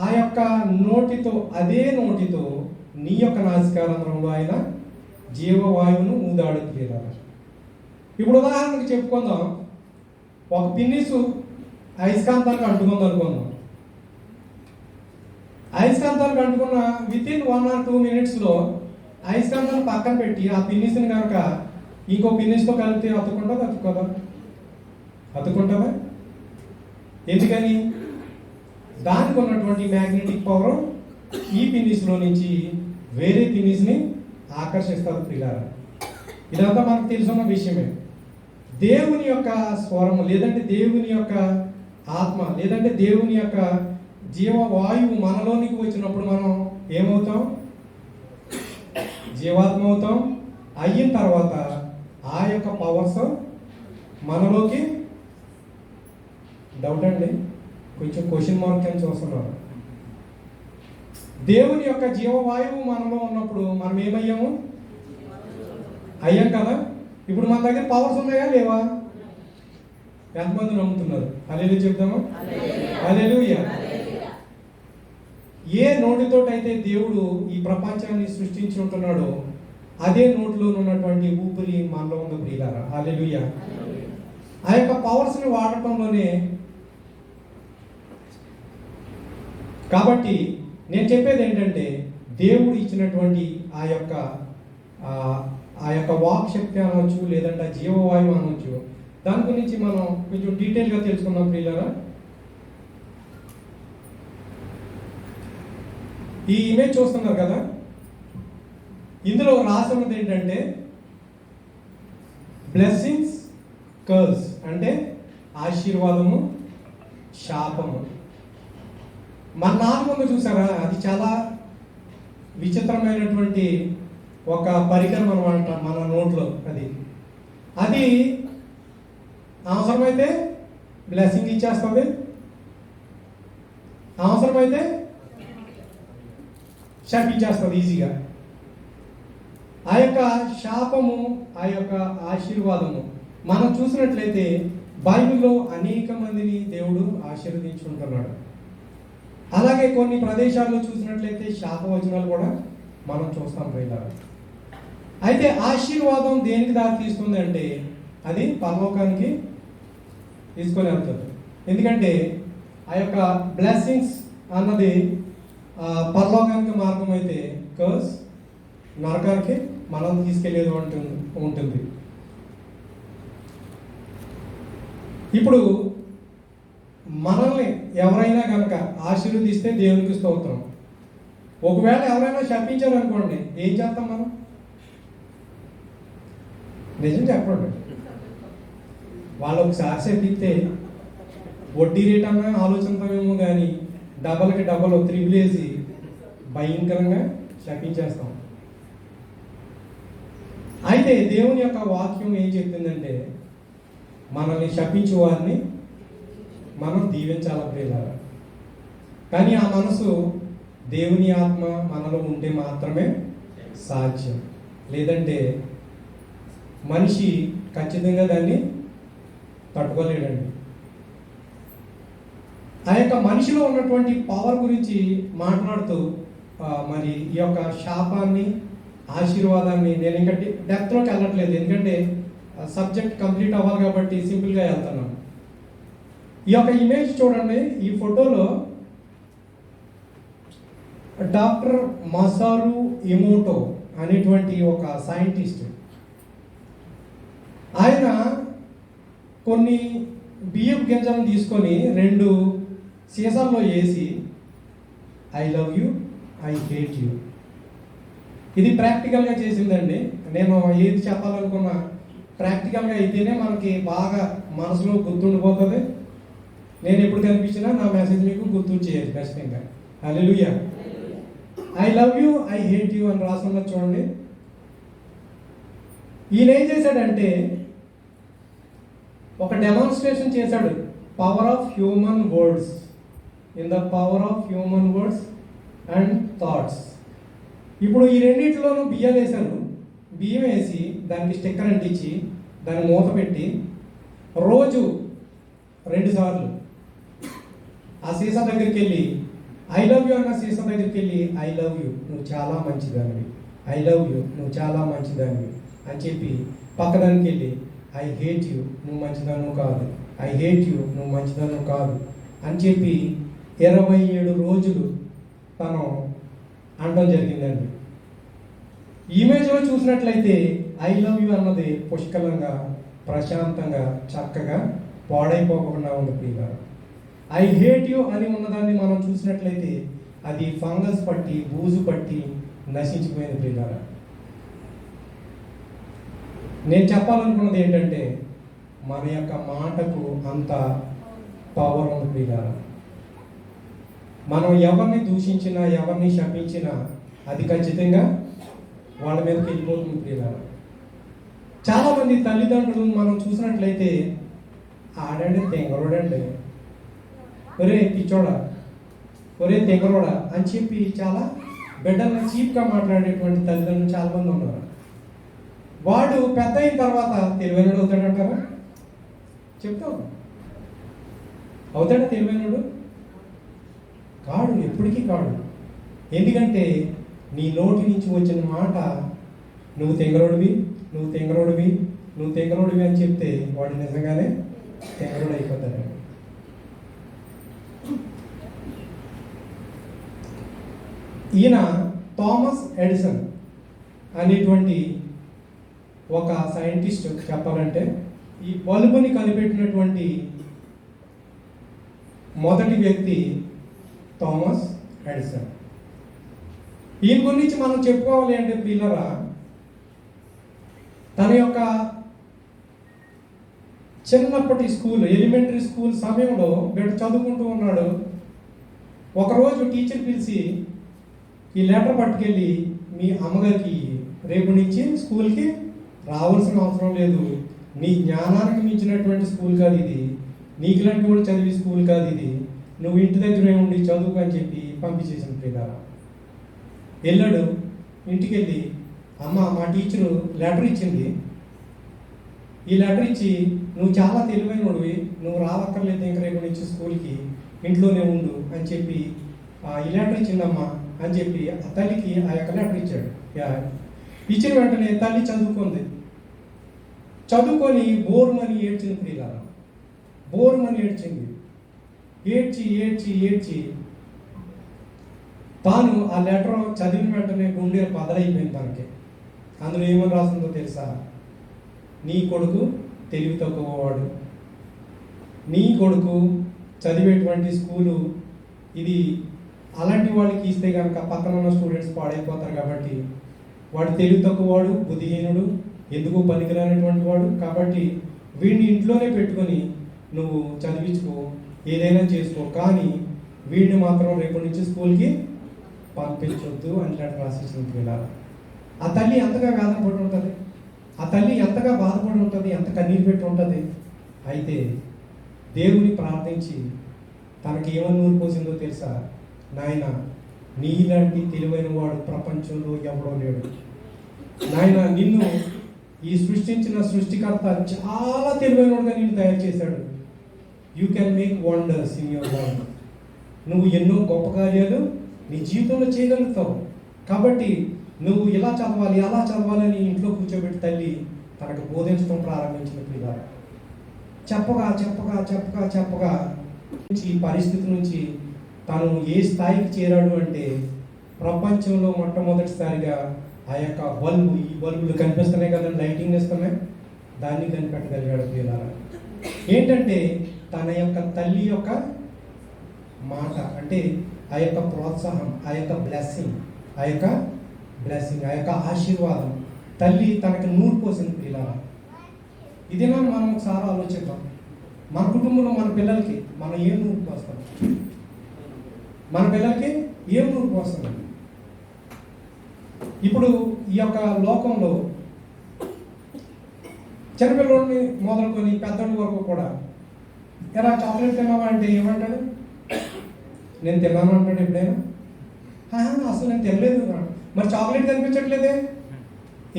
ఆ యొక్క నోటితో, అదే నోటితో నీ యొక్క నాసికారంధ్రంలో ఆయన జీవవాయువును ఊదాడు ప్రియులారా. ఇప్పుడు ఉదాహరణకు చెప్పుకుందాం, ఒక పిన్నిసు అయస్కాంతానికి అంటుకుంది అనుకుందాం. అయస్కాంతానికి అంటుకున్న వితిన్ 1 or 2 minutesలో అయస్కాంతాన్ని పక్కన పెట్టి ఆ పిన్నిస్ని కనుక ఇంకో పిన్నిస్తో కలిపితే అతుక్కుంటుందా? ఎందుకని? దానికి ఉన్నటువంటి మ్యాగ్నెటిక్ పవర్ ఈ పిన్నిస్లో నుంచి వేరే పిన్నిస్ని ఆకర్షిస్తారు ప్రియులారా. ఇదంతా మనకు తెలుసున్న విషయమే. దేవుని యొక్క స్వరము లేదంటే దేవుని యొక్క ఆత్మ లేదంటే దేవుని యొక్క జీవవాయువు మనలోనికి వచ్చినప్పుడు మనం ఏమవుతాం? జీవాత్మ అవుతాం. అయిన తర్వాత ఆ యొక్క పవర్స్ మనలోకి డౌట్ అండి, కొంచెం క్వశ్చన్ మార్క్ అని చూస్తున్నారు. దేవుని యొక్క జీవవాయువు మనలో ఉన్నప్పుడు మనం ఏమయ్యాము? అయ్యాం కదా. ఇప్పుడు మన దగ్గర పవర్స్ ఉన్నాయా లేవా? ఎంతమంది నమ్ముతున్నారు? హల్లెలూయా చెప్దామా? హల్లెలూయా. ఏ నోటితోటైతే దేవుడు ఈ ప్రపంచాన్ని సృష్టించి ఉంటున్నాడో అదే నోటిలో ఉన్నటువంటి ఊపిరి మనలో ఉంది ప్రియులారా. హల్లెలూయా. ఆ యొక్క పవర్స్ని వాడటంలోనే. కాబట్టి నేను చెప్పేది ఏంటంటే, దేవుడు ఇచ్చినటువంటి ఆ యొక్క వాక్ శక్తి అనవచ్చు, లేదంటే జీవవాయువు అనవచ్చు, దాని గురించి మనం కొంచెం డీటెయిల్గా తెలుసుకుందాం ప్రియులారా. ఈ ఇమేజ్ చూస్తున్నారు కదా, ఇందులో రాసి ఉన్నది ఏంటంటే బ్లెస్సింగ్స్, కర్స్ అంటే ఆశీర్వాదము, శాపము. మన నాలుగు చూసారా, అది చాలా విచిత్రమైనటువంటి ఒక పరికరం అనమాట మన నోట్లో. అది అవసరమైతే బ్లెస్సింగ్ ఇచ్చేస్తుంది, అవసరమైతే శపించేస్తుంది ఈజీగా. ఆ యొక్క శాపము, ఆ యొక్క ఆశీర్వాదము మనం చూసినట్లయితే బైబిల్లో అనేక మందిని దేవుడు ఆశీర్వదించుకుంటున్నాడు. అలాగే కొన్ని ప్రదేశాల్లో చూసినట్లయితే శాపవచనాలు కూడా మనం చూస్తాం ప్రియులారా. అయితే ఆశీర్వాదం దేనికి దారి తీస్తుంది అంటే అది పరలోకానికి తీసుకొని వెళ్తుంది. ఎందుకంటే ఆ యొక్క బ్లెస్సింగ్స్ అన్నది పరలోకానికి మార్గం అయితే, కర్స్ నరకానికి మనం తీసుకెళ్లేది ఉంటుంది. ఇప్పుడు మనల్ని ఎవరైనా కనుక ఆశీర్వదిస్తే దేవునికి స్తోత్రం. ఒకవేళ ఎవరైనా శపించారు అనుకోండి, ఏం చేస్తాం మనం? నిజం చెప్పండి. వాళ్ళు ఒకసారి శపిస్తే వడ్డీ రేట్ అన్నా ఆలోచిస్తామేమో కానీ డబల్కి డబల్ త్రిబులేసి భయంకరంగా శపించేస్తాం. అయితే దేవుని యొక్క వాక్యం ఏం చెప్తుందంటే, మనల్ని శపించే వారిని మనం దీవించాలి ప్రియులారా. కానీ ఆ మనసు దేవుని ఆత్మ మనలో ఉంటే మాత్రమే సాధ్యం. లేదంటే మనిషి ఖచ్చితంగా దాన్ని తట్టుకోలేడండి. ఆ యొక్క మనిషిలో ఉన్నటువంటి పవర్ గురించి మాట్లాడుతూ మరి ఈ యొక్క శాపాన్ని, ఆశీర్వాదాన్ని నేను ఇంకా డెప్త్లోకి వెళ్ళట్లేదు, ఎందుకంటే సబ్జెక్ట్ కంప్లీట్ అవ్వాలి కాబట్టి సింపుల్గా వెళ్తున్నాను. ఈ యొక్క ఇమేజ్ చూడండి. ఈ ఫోటోలో డాక్టర్ మసారు ఎమోటో అనేటువంటి ఒక సైంటిస్ట్, ఆయన కొన్ని బియ్యం గింజలను తీసుకొని 2 సీసాల్లో వేసి I love you, I hate you, ఇది ప్రాక్టికల్గా చేసిందండి. నేను ఏది చెప్పాలనుకున్నా ప్రాక్టికల్గా అయితేనే మనకి బాగా మనసులో గుర్తుండిపోతుంది. నేను ఎప్పుడు కనిపించినా నా మెసేజ్ మీకు గుర్తు చేయాలి ఖచ్చితంగా. Hallelujah. I love you, I hate you అని రాసున్నది చూడండి. ఈయన ఏం చేశాడంటే ఒక డెమాన్స్ట్రేషన్ చేశాడు. Power of human words, in the power of human words and thoughts. ఇప్పుడు ఈ రెండింటిలోనూ బియ్యం వేశాను. బియ్యం వేసి దానికి స్టిక్కర్ అంటించి దాన్ని మూత పెట్టి రోజు 2 సార్లు ఆ సీసా దగ్గరికి వెళ్ళి ఐ లవ్ యూ అన్న సీసా దగ్గరికి వెళ్ళి ఐ లవ్ యూ, నువ్వు చాలా మంచిదానివి, ఐ లవ్ యూ, నువ్వు చాలా మంచిదానివి అని చెప్పి పక్కదానికి వెళ్ళి ఐ హేట్ యూ, నువ్వు మంచిదాను కాదు, ఐ హేట్ యూ, నువ్వు మంచిదాను కాదు అని చెప్పి 27 రోజులు తను అనడం జరిగిందండి. ఇమేజ్లో చూసినట్లయితే ఐ లవ్ యూ అన్నది పుష్కలంగా, ప్రశాంతంగా, చక్కగా పాడైపోకుండా ఉంది ప్రియులారా. ఐ హేట్ యూ అని ఉన్నదాన్ని మనం చూసినట్లయితే అది ఫంగస్ పట్టి, బూజు పట్టి నశించిపోయింది ప్రియులారా. నేను చెప్పాలనుకున్నది ఏంటంటే మన యొక్క మాటకు అంత పవర్ ఉంది ప్రియులారా. మనం ఎవరిని దూషించినా, ఎవరిని శపించినా అది ఖచ్చితంగా వాళ్ళ మీదకి వెళ్ళిపోతుంది ప్రియులారా. చాలామంది తల్లిదండ్రులు మనం చూసినట్లయితే ఆడండి తెంగరోడండి, ఒరే పిచ్చోడా, ఒరే తెంగరోడా అని చెప్పి చాలా బిడ్డల్ని చీప్గా మాట్లాడేటువంటి తల్లిదండ్రులు చాలామంది ఉన్నారు. వాడు పెద్ద అయిన తర్వాత తెలివైనడు అవుతాడంటారా? చెప్తాం, అవుతాడా తెలివైనడు? కాడు, ఎప్పటికీ కాడు. ఎందుకంటే నీ నోటి నుంచి వచ్చిన మాట నువ్వు తెంగరోడివి, నువ్వు తెంగరోడివి, నువ్వు తెంగరోడివి అని చెప్తే వాడు నిజంగానే తెంగరోడు అయిపోతాడు. ఈయన థామస్ ఎడిసన్ అనేటువంటి ఒక సైంటిస్ట్ చెప్పాలంటే ఈ బల్బుని కనిపెట్టినటువంటి మొదటి వ్యక్తి థామస్ ఎడిసన్. ఈయన గురించి మనం చెప్పుకోవాలి అంటే పిల్లరా, తన యొక్క చిన్నప్పటి స్కూల్, ఎలిమెంటరీ స్కూల్ సమయంలో బిడ్డ చదువుకుంటూ ఉన్నాడు. ఒకరోజు టీచర్ పిలిచి ఈ లెటర్ పట్టుకెళ్ళి మీ అమ్మగారికి రేపు నుంచి స్కూల్కి రావాల్సిన అవసరం లేదు, నీ జ్ఞానానికి మించినటువంటి స్కూల్ కాదు ఇది, నీకు ఇలాంటి కూడా చదివి స్కూల్ కాదు ఇది, నువ్వు ఇంటి దగ్గరే ఉండి చదువుకు అని చెప్పి పంపించేసిన పిల్లరా. వెళ్ళాడు, ఇంటికి వెళ్ళి అమ్మ మా టీచరు లెటర్ ఇచ్చింది, ఈ లెటర్ ఇచ్చి నువ్వు చాలా తెలివైనడివి, నువ్వు రావక్కర్లేదు ఇంక రేపు నుంచి స్కూల్కి, ఇంట్లోనే ఉండు అని చెప్పి ఈ లెటర్ ఇచ్చిందమ్మా అని చెప్పి ఆ తల్లికి ఆ యొక్క లెటర్ ఇచ్చాడు. ఇచ్చిన వెంటనే తల్లి చదువుకుంది. చదువుకొని బోరుమని ఏడ్చింది ప్రియులారా, బోరుమని ఏడ్చింది. ఏడ్చి ఏడ్చి ఏడ్చి తాను ఆ లెటర్ చదివిన వెంటనే గుండె పదరైపోయింది తనకి. అందులో ఏమని రాసిందో తెలుసా? నీ కొడుకు తెలివి తక్కువవాడు, నీ కొడుకు చదివేటువంటి స్కూలు ఇది అలాంటి వాళ్ళకి ఇస్తే కనుక పక్కన ఉన్న స్టూడెంట్స్ పాడైపోతారు, కాబట్టి వాడు తెలివి తక్కువవాడు, బుద్ధిహీనుడు, ఎందుకు పనికిరానటువంటి వాడు, కాబట్టి వీడిని ఇంట్లోనే పెట్టుకొని నువ్వు చదివించుకో, ఏదైనా చేసుకో, కానీ వీడిని మాత్రం రేపటి నుంచి స్కూల్కి పంపించొద్దు అని లెటర్ రాసేసింది పిల్లలు. ఆ తల్లి ఎంతగా వేదనపడి ఉంటుంది, ఆ తల్లి ఎంతగా బాధపడి ఉంటుంది, ఎంత కన్నీరు పెట్టి ఉంటుంది. అయితే దేవుని ప్రార్థించి తనకి ఏమని నూరు పోసిందో తెలుసా? నాయన, నీలాంటి తెలివైన వాడు ప్రపంచంలో ఎవడో లేడు నాయన, నిన్ను ఈ సృష్టించిన సృష్టికర్త చాలా తెలివైనవాడుగా నిన్ను తయారు చేశాడు. You can make wonders in your life. నువ్వు ఎన్నో గొప్ప కార్యాలు నీ జీవితంలో చేయగలుగుతావు, కాబట్టి నువ్వు ఇలా చదవాలి అలా చదవాలని ఇంట్లో కూర్చోబెట్టి తల్లి తనకు బోధించడం ప్రారంభించిన పిల్లలు. చెప్పగా చెప్పగా చెప్పగా చెప్పగా ఈ పరిస్థితి నుంచి తను ఏ స్థాయికి చేరాడు అంటే ప్రపంచంలో మొట్టమొదటిసారిగా ఆ యొక్క బల్బు, ఈ బల్బులు కనిపిస్తున్నాయి కదండి, లైటింగ్ ఇస్తున్నాయి, దాన్ని కనిపెట్టగలిగాడు పిల్లలు. ఏంటంటే తన యొక్క తల్లి యొక్క మాట, అంటే ఆ యొక్క ప్రోత్సాహం, ఆ యొక్క బ్లెస్సింగ్, ఆ యొక్క ఆశీర్వాదం తల్లి తనకి నూరు పోసింది పిల్లలు. ఇదేనా మనం ఒకసారి ఆలోచిద్దాం. మన కుటుంబంలో మన పిల్లలకి మనం ఏం నూరు పోస్తాం? మన పిల్లలకి ఏం నూరు పోస్తాం? ఇప్పుడు ఈ యొక్క లోకంలో చిన్నపిల్లల్ని మొదలుకొని పెద్దోళ్ళ వరకు కూడా ఎలా చాక్లెట్ తిన్నావా అంటే ఏమంటాడు? నేను తిన్నాను అంటాడు. ఎప్పుడైనా అసలు నేను తినలేదు. మరి చాక్లెట్ కనిపించట్లేదే,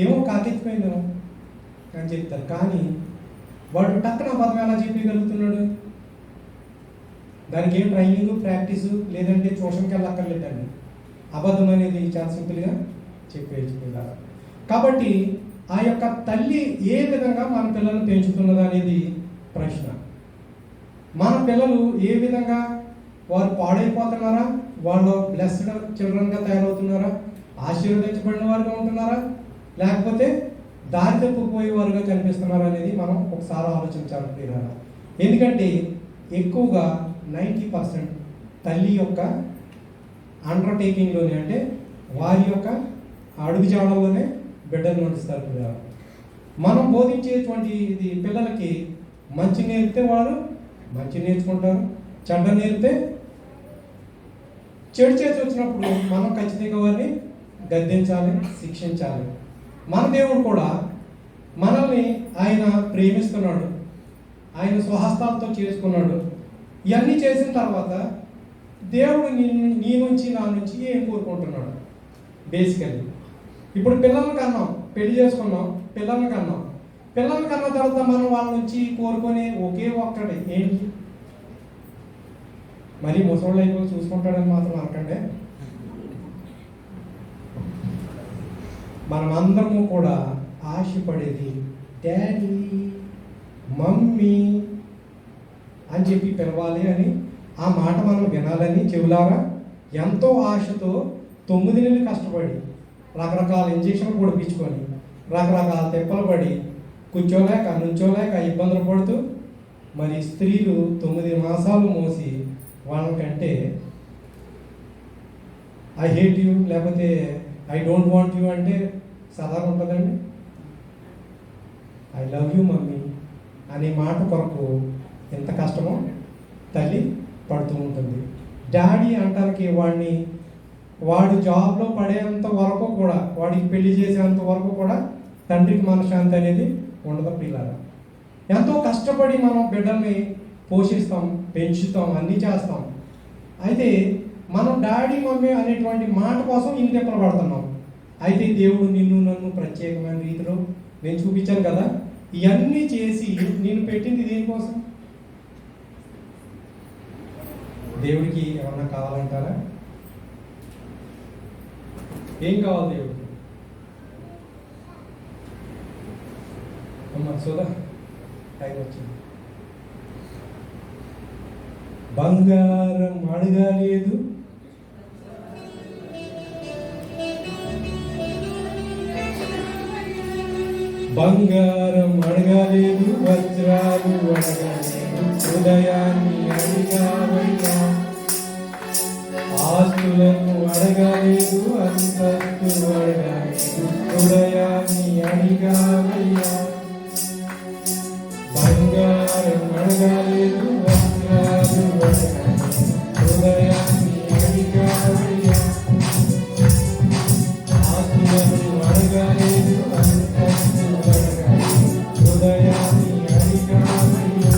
ఏమో కాకెత్తిపోయిందేమో అని చెప్తారు. కానీ వాడు టక్కున అబద్ధం ఎలా చెప్పగలుగుతున్నాడు? దానికి ఏం ట్రైనింగ్, ప్రాక్టీసు లేదంటే ట్యూషన్కి వెళ్ళక్కర్లేదండి. అబద్ధం అనేది చాలా సింపుల్గా చెప్పేసి పిల్లలు. కాబట్టి ఆ యొక్క తల్లి ఏ విధంగా మన పిల్లలను పెంచుతున్నది అనేది ప్రశ్న. మన పిల్లలు ఏ విధంగా వారు పాడైపోతున్నారా, వాళ్ళు బ్లెస్డ్ చిల్డ్రన్గా తయారవుతున్నారా, ఆశీర్వదించబడిన వారుగా ఉంటున్నారా, లేకపోతే దారి తప్పిపోయే వారుగా కనిపిస్తున్నారా అనేది మనం ఒకసారి ఆలోచించాలి పిల్లలు. ఎందుకంటే ఎక్కువగా 90% తల్లి యొక్క అండర్టేకింగ్లోనే, అంటే వారి యొక్క అడుగుజాడల్లోనే బిడ్డలు నడుస్తారు పిల్లలు. మనం బోధించేటువంటి ఇది పిల్లలకి మంచి నేర్పితే వారు మంచి నేర్చుకుంటారు, చెడ్డ నేర్పితే చెడు చేసి వచ్చినప్పుడు మనం ఖచ్చితంగా వారిని గద్దించాలి, శిక్షించాలి. మన దేవుడు కూడా మనల్ని ఆయన ప్రేమిస్తున్నాడు, ఆయన స్వహస్తాలతో చేసుకున్నాడు. ఇవన్నీ చేసిన తర్వాత దేవుడు నీ నుంచి నా నుంచి ఏం కోరుకుంటున్నాడు? బేసికల్లీ ఇప్పుడు పిల్లల్ని కన్నాం, పెళ్లి చేసుకున్నాం, పిల్లల్ని కన్నాం. పిల్లల్ని కన్న తర్వాత మనం వాళ్ళ నుంచి కోరుకునే ఒకే ఒక్కటి ఏంటి? మరి ముసలి అయిపోయి చూసుకుంటాడని మాత్రం అనకండి. మనమందరము కూడా ఆశపడేది డాడీ, మమ్మీ అని చెప్పి పిలవాలి అని, ఆ మాట మనం వినాలని చెవులారా ఎంతో ఆశతో 9 నెలలు కష్టపడి రకరకాల ఇంజక్షన్లు పొడిపించుకొని రకరకాల తిప్పలు పడి కూర్చోలేక నుంచోలేక ఇబ్బందులు పడుతూ మరి స్త్రీలు 9 మాసాలు మోసి వాళ్ళకంటే ఐ హేట్ యూ లేకపోతే ఐ డోంట్ వాంట్ యూ అంటే సరదాగా ఉంటుందండి. ఐ లవ్ యూ మమ్మీ అనే మాట కొరకు ఎంత కష్టమో తల్లి పడుతూ ఉంటుంది. డాడీ అంటానికి వాడు జాబ్లో పడేంత వరకు కూడా, వాడికి పెళ్లి చేసేంత వరకు కూడా తండ్రికి మనశ్శాంతి అనేది ఉండదు పిల్లలు. ఎంతో కష్టపడి మనం బిడ్డల్ని పోషిస్తాం, పెంచుతాం, అన్నీ చేస్తాం. అయితే మనం డాడీ మమ్మీ అనేటువంటి మాట కోసం ఇన్ని తిప్పలు పడుతున్నాం. అయితే దేవుడు నిన్ను నన్ను ప్రత్యేకమైన రీతిలో నేను చూపించాను కదా, ఇవన్నీ చేసి నేను పెట్టింది దేనికోసం? దేవుడికి ఏమన్నా కావాలంటారా? ఏం కావాలి దేవుడికి? అమ్మ సోదా టైం వచ్చింది. బంగారం అడగలేదు, బంగారం అడగలేదు, వజ్రాలు అడగలేదు, హృదయాన్ని అడిగావయ్యా. ఆస్తులను అడగలేదు, అంతస్తులు అడగలేదు, హృదయాన్ని అడిగావయ్యా. బంగారం అడగలేదు, వజ్రాలు అడగలేదు, హృదయాన్ని అడిగావయ్యా. ఆస్తులను అడగలేదు, అంతస్తులు అడగలేదు, హృదయాన్ని అడిగావయ్యా.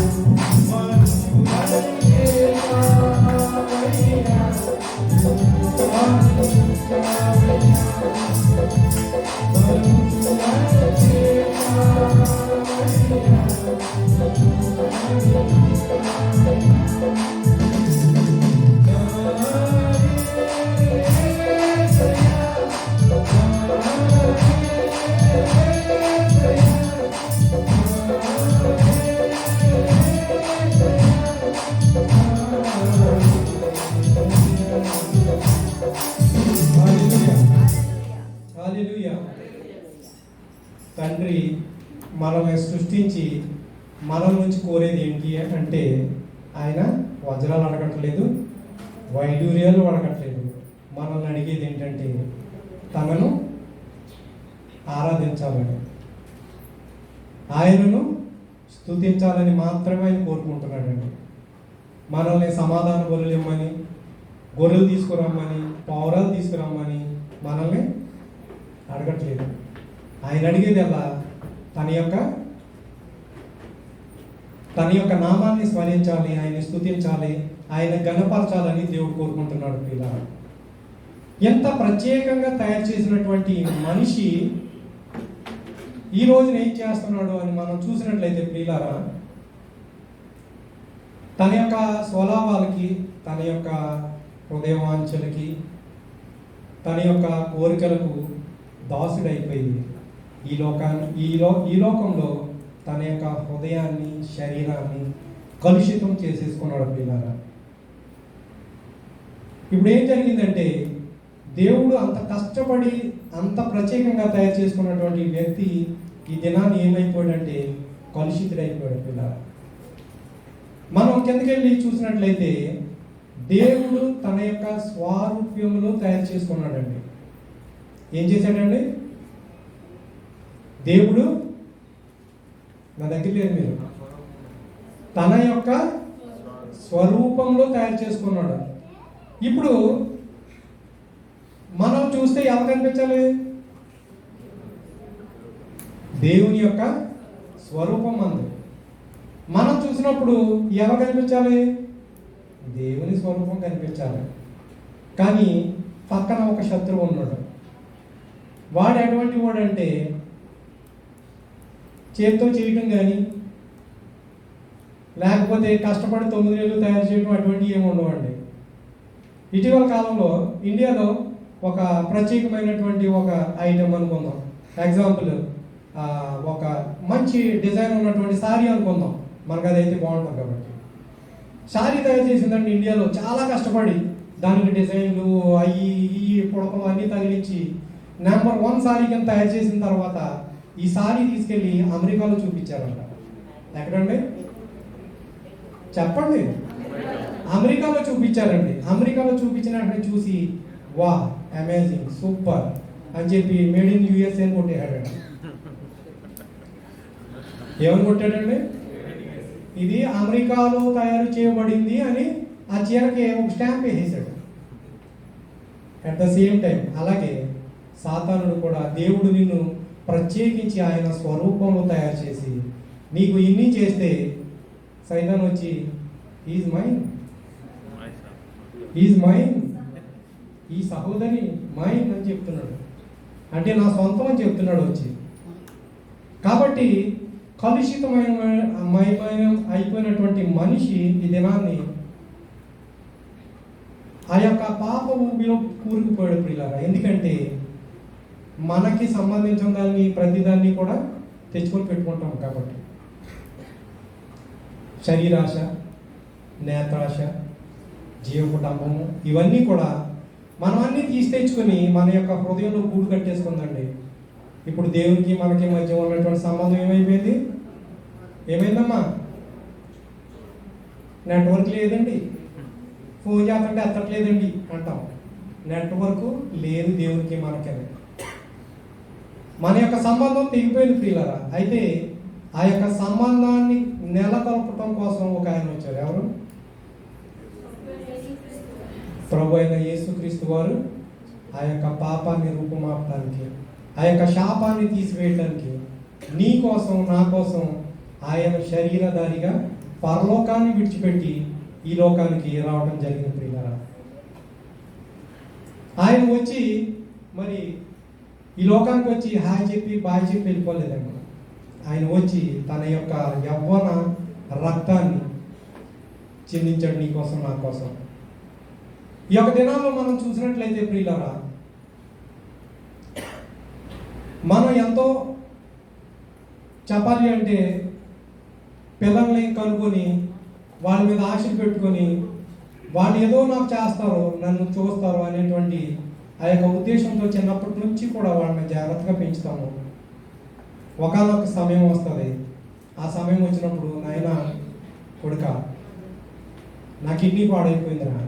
తండ్రి మనల్ని సృష్టించి మన నుంచి కోరేది ఏంటి అంటే, ఆయన వజ్రాలు అడగట్లేదు, వైడూర్యాలు అడగట్లేదు. మనల్ని అడిగేది ఏంటంటే తనను ఆరాధించాలని, ఆయనను స్తుతించాలని మాత్రమే ఆయన కోరుకుంటున్నాడండి. మనల్ని సమాధాన బలులు ఇమ్మని, గొర్రెలు తీసుకురమ్మని, పావురాలు తీసుకురమ్మని మనల్ని అడగట్లేదు. ఆయన అడిగేది అలా తన యొక్క నామాన్ని స్మరించాలి, ఆయన స్తుతించాలి, ఆయన గణపరచాలని దేవుడు కోరుకుంటున్నాడు. పిల్లలు ఎంత ప్రత్యేకంగా తయారు చేసినటువంటి మనిషి ఈ రోజున ఏం చేస్తున్నాడు అని మనం చూసినట్లయితే ప్రియులారా, తన యొక్క స్వలాభాలకి, తన యొక్క హృదయవాంఛలకి, తన యొక్క కోరికలకు దాసుడైపోయింది. ఈ లోకంలో తన యొక్క హృదయాన్ని, శరీరాన్ని కలుషితం చేసేసుకున్నాడు పిల్లరా. ఇప్పుడు ఏం జరిగిందంటే, దేవుడు అంత కష్టపడి అంత ప్రత్యేకంగా తయారు చేసుకున్నటువంటి వ్యక్తి ఈ దినాన్ని ఏమైపోయాడంటే కలుషితుడైపోయాడు పిల్లరా. మనం కిందకెళ్ళి చూసినట్లయితే దేవుడు తన యొక్క స్వారూప్యంలో తయారు చేసుకున్నాడండి. ఏం చేశాడండి దేవుడు? నా దగ్గర లేదు, మీరు తన యొక్క స్వరూపంలో తయారు చేసుకున్నాడు. ఇప్పుడు మనం చూస్తే ఎలా కనిపించాలి? దేవుని యొక్క స్వరూపం అందు. మనం చూసినప్పుడు ఎవరు కనిపించాలి? దేవుని స్వరూపం కనిపించాలి. కానీ పక్కన ఒక శత్రువు ఉన్నాడు. వాడు ఎటువంటి వాడంటే చేతితో చేయటం కానీ, లేకపోతే కష్టపడి 9 నెలలు తయారు చేయడం అటువంటి ఏమి ఉండవండి. ఇటీవల కాలంలో ఇండియాలో ఒక ప్రత్యేకమైనటువంటి ఒక ఐటెం అనుకుందాం. ఎగ్జాంపుల్, ఒక మంచి డిజైన్ ఉన్నటువంటి శారీ అనుకుందాం. మనకు అదైతే బాగుంటుంది కాబట్టి శారీ తయారు చేసిందండి ఇండియాలో చాలా కష్టపడి దానికి డిజైన్లు అవి ఈ పొడకలు అన్నీ తగిలించి నెంబర్ 1 శారీ కింద తయారు చేసిన తర్వాత ఈ శారీ తీసుకెళ్ళి అమెరికాలో చూపించారంట. ఎక్కడండి చెప్పండి? అమెరికాలో చూపించారండి. అమెరికాలో చూపించినట్టు చూసి వా అమేజింగ్ సూపర్ అని చెప్పి మేడ్ ఇన్ యూఎస్ఏ అని కొట్టేశాడండి. ఏమని కొట్టాడండి? ఇది అమెరికాలో తయారు చేయబడింది అని ఆ చీరకి ఒక స్టాంప్ వేసేసాడు. అట్ ద సేమ్ టైం అలాగే సాతానుడు కూడా దేవుడు నిన్ను ప్రత్యేకించి ఆయన స్వరూపంలో తయారు చేసి నీకు ఇన్ని చేస్తే సైతాన్ వచ్చి ఈజ్ మైన్, ఈజ్ మైన్, ఈ సహోదరి మైన్ అని చెప్తున్నాడు. అంటే నా సొంతం అని చెప్తున్నాడు వచ్చి. కాబట్టి కలుషితమైన అయిపోయినటువంటి మనిషి ఈ దినాన్ని ఆ యొక్క పాప ఊబిలో కూరుకుపోయాడు ప్రియులారా. ఎందుకంటే మనకి సంబంధించిన దాన్ని ప్రతిదాన్ని కూడా తెచ్చుకొని పెట్టుకుంటాం కాబట్టి శరీరాశ, నేత్రాశ, జీవకుటుంబము ఇవన్నీ కూడా మనం అన్నీ తీసి తెచ్చుకొని మన యొక్క హృదయంలో గూడు కట్టేసుకుందండి. ఇప్పుడు దేవునికి మనకి మధ్య ఉన్నటువంటి సంబంధం ఏమైపోయింది? ఏమైందమ్మా? నెట్వర్క్ లేదండి, ఫోన్ చేస్తుంటే ఎత్తట్లేదండి అంటాం. నెట్వర్క్ లేదు దేవునికి మనకి. మన యొక్క సంబంధం తెగిపోయింది ప్రియులారా. అయితే ఆ యొక్క సంబంధాన్ని నెలకొల్పటం కోసం ఒక ఆయన వచ్చారు. ఎవరు? ప్రభు అయిన యేసుక్రీస్తు వారు ఆ యొక్క పాపాన్ని రూపుమాపడానికి, ఆ యొక్క శాపాన్ని తీసివేయడానికి నీ కోసం నా కోసం ఆయన శరీరధారిగా పరలోకాన్ని విడిచిపెట్టి ఈ లోకానికి రావడం జరిగింది ప్రియులారా. ఆయన వచ్చి మరి ఈ లోకానికి వచ్చి హాయ్ చెప్పి బాయ్ చెప్పి వెళ్ళిపోలేదండి. ఆయన వచ్చి తన యొక్క యవ్వన రక్తాన్ని చిందించాడు నీ కోసం నా కోసం. ఈ యొక్క దినాల్లో మనం చూసినట్లయితే ప్రియులారా, మనం ఎంతో చెప్పాలి అంటే పిల్లల్ని కనుక్కొని వాళ్ళ మీద ఆశలు పెట్టుకొని వాళ్ళు ఏదో నాకు చేస్తారు, నన్ను చూస్తారు అనేటువంటి ఆ యొక్క ఉద్దేశంతో చిన్నప్పటి నుంచి కూడా వాళ్ళని జాగ్రత్తగా పెంచుతాము. ఒకనొక సమయం వస్తుంది. ఆ సమయం వచ్చినప్పుడు నాయన కొడుక నా కిడ్నీ పాడైపోయిందిరా,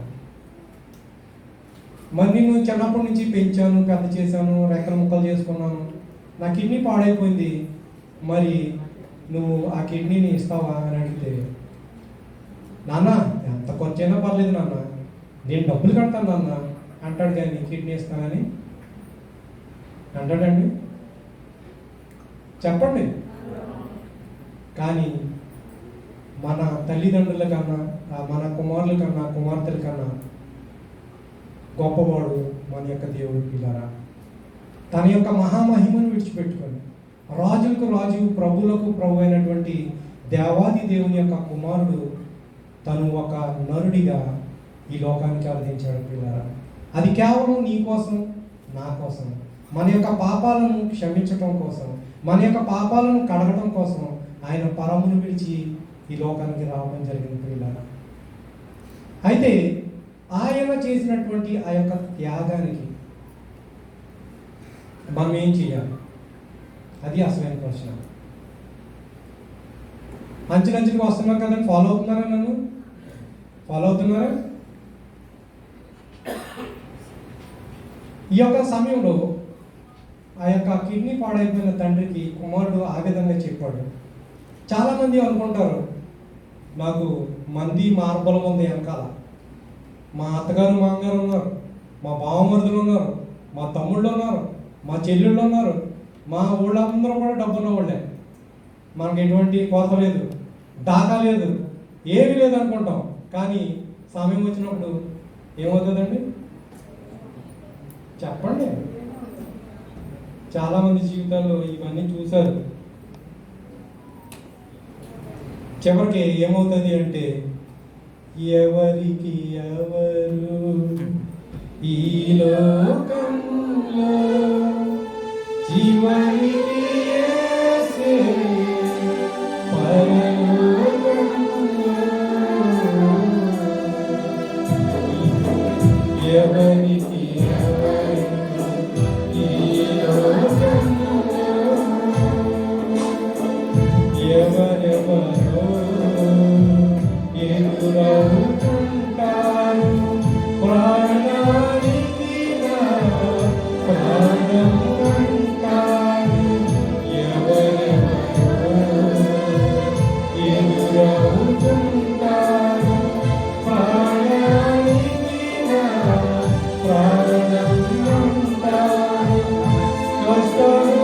మరి నిన్ను చిన్నప్పటి నుంచి పెంచాను, పెద్ద చేశాను, రెక్కల ముక్కలు చేసుకున్నాను, నా కిడ్నీ పాడైపోయింది, మరి నువ్వు ఆ కిడ్నీని ఇస్తావా అని అడిగితే, నాన్న ఎంత ఖర్చైనా పర్లేదు నాన్న, నేను డబ్బులు కడతాను నాన్న అంటాడు. కానీ కిడ్నీ ఇస్తానని అంటాడండి? చెప్పండి. కానీ మన తల్లిదండ్రుల కన్నా, మన కుమారుల కన్నా, కుమార్తెల కన్నా గొప్పవాడు మన యొక్క దేవుడు పిల్లరా. తన యొక్క మహామహిమను విడిచిపెట్టుకొని రాజులకు రాజు, ప్రభులకు ప్రభు అయినటువంటి దేవాది దేవుని యొక్క కుమారుడు తను ఒక నరుడిగా ఈ లోకానికి అవతరించాడు పిల్లరా. అది కేవలం నీ కోసం, నా కోసం, మన యొక్క పాపాలను క్షమించటం కోసం, మన యొక్క పాపాలను కడగడం కోసం ఆయన పరమును విడిచి ఈ లోకానికి రావడం జరిగింది పిల్లరా. అయితే ఆయన చేసినటువంటి ఆ యొక్క త్యాగానికి మనం ఏం చేయాలి? అది అసలైన ప్రశ్న. అంచెలంచెలుగా వస్తున్నాం కదండి. ఫాలో అవుతున్నారా? నన్ను ఫాలో అవుతున్నారా? ఈ యొక్క సమయంలో ఆ యొక్క కిడ్నీ పాడైపోయిన తండ్రికి కుమారుడు ఆ విధంగా చెప్పాడు. చాలామంది అనుకుంటారు, నాకు మంది మార్బలం ఉంది వెనకాల, మా అత్తగారు మామగారు ఉన్నారు, మా బావమరుదులు ఉన్నారు, మా తమ్ముళ్ళు ఉన్నారు, మా చెల్లెళ్ళు ఉన్నారు, మా ఊళ్ళందరూ కూడా డబ్బున్న వాళ్ళే, మనకి ఎటువంటి కొరత లేదు, డాకా లేదు, ఏమీ లేదు అనుకుంటాం. కానీ సమయం వచ్చినప్పుడు ఏమవుతుందండి చెప్పండి? చాలామంది జీవితాల్లో ఇవన్నీ చూశారు. చివరికి ఏమవుతుంది అంటే, ఎవరికి ఎవరు ఈ లోకంలో చివరికి యేసే పరలోకంలో, ఎవరికి ఎవరు ఈ లోకంలో ఎవరెవరో ఎదురవుతుంటారు, ప్రాణానికి నా ప్రాణం అంటారు. ఎవరెవరో ఎదురవుతుంటారు, ప్రాణానికి నా ప్రాణం అంటారు. కష్టాలు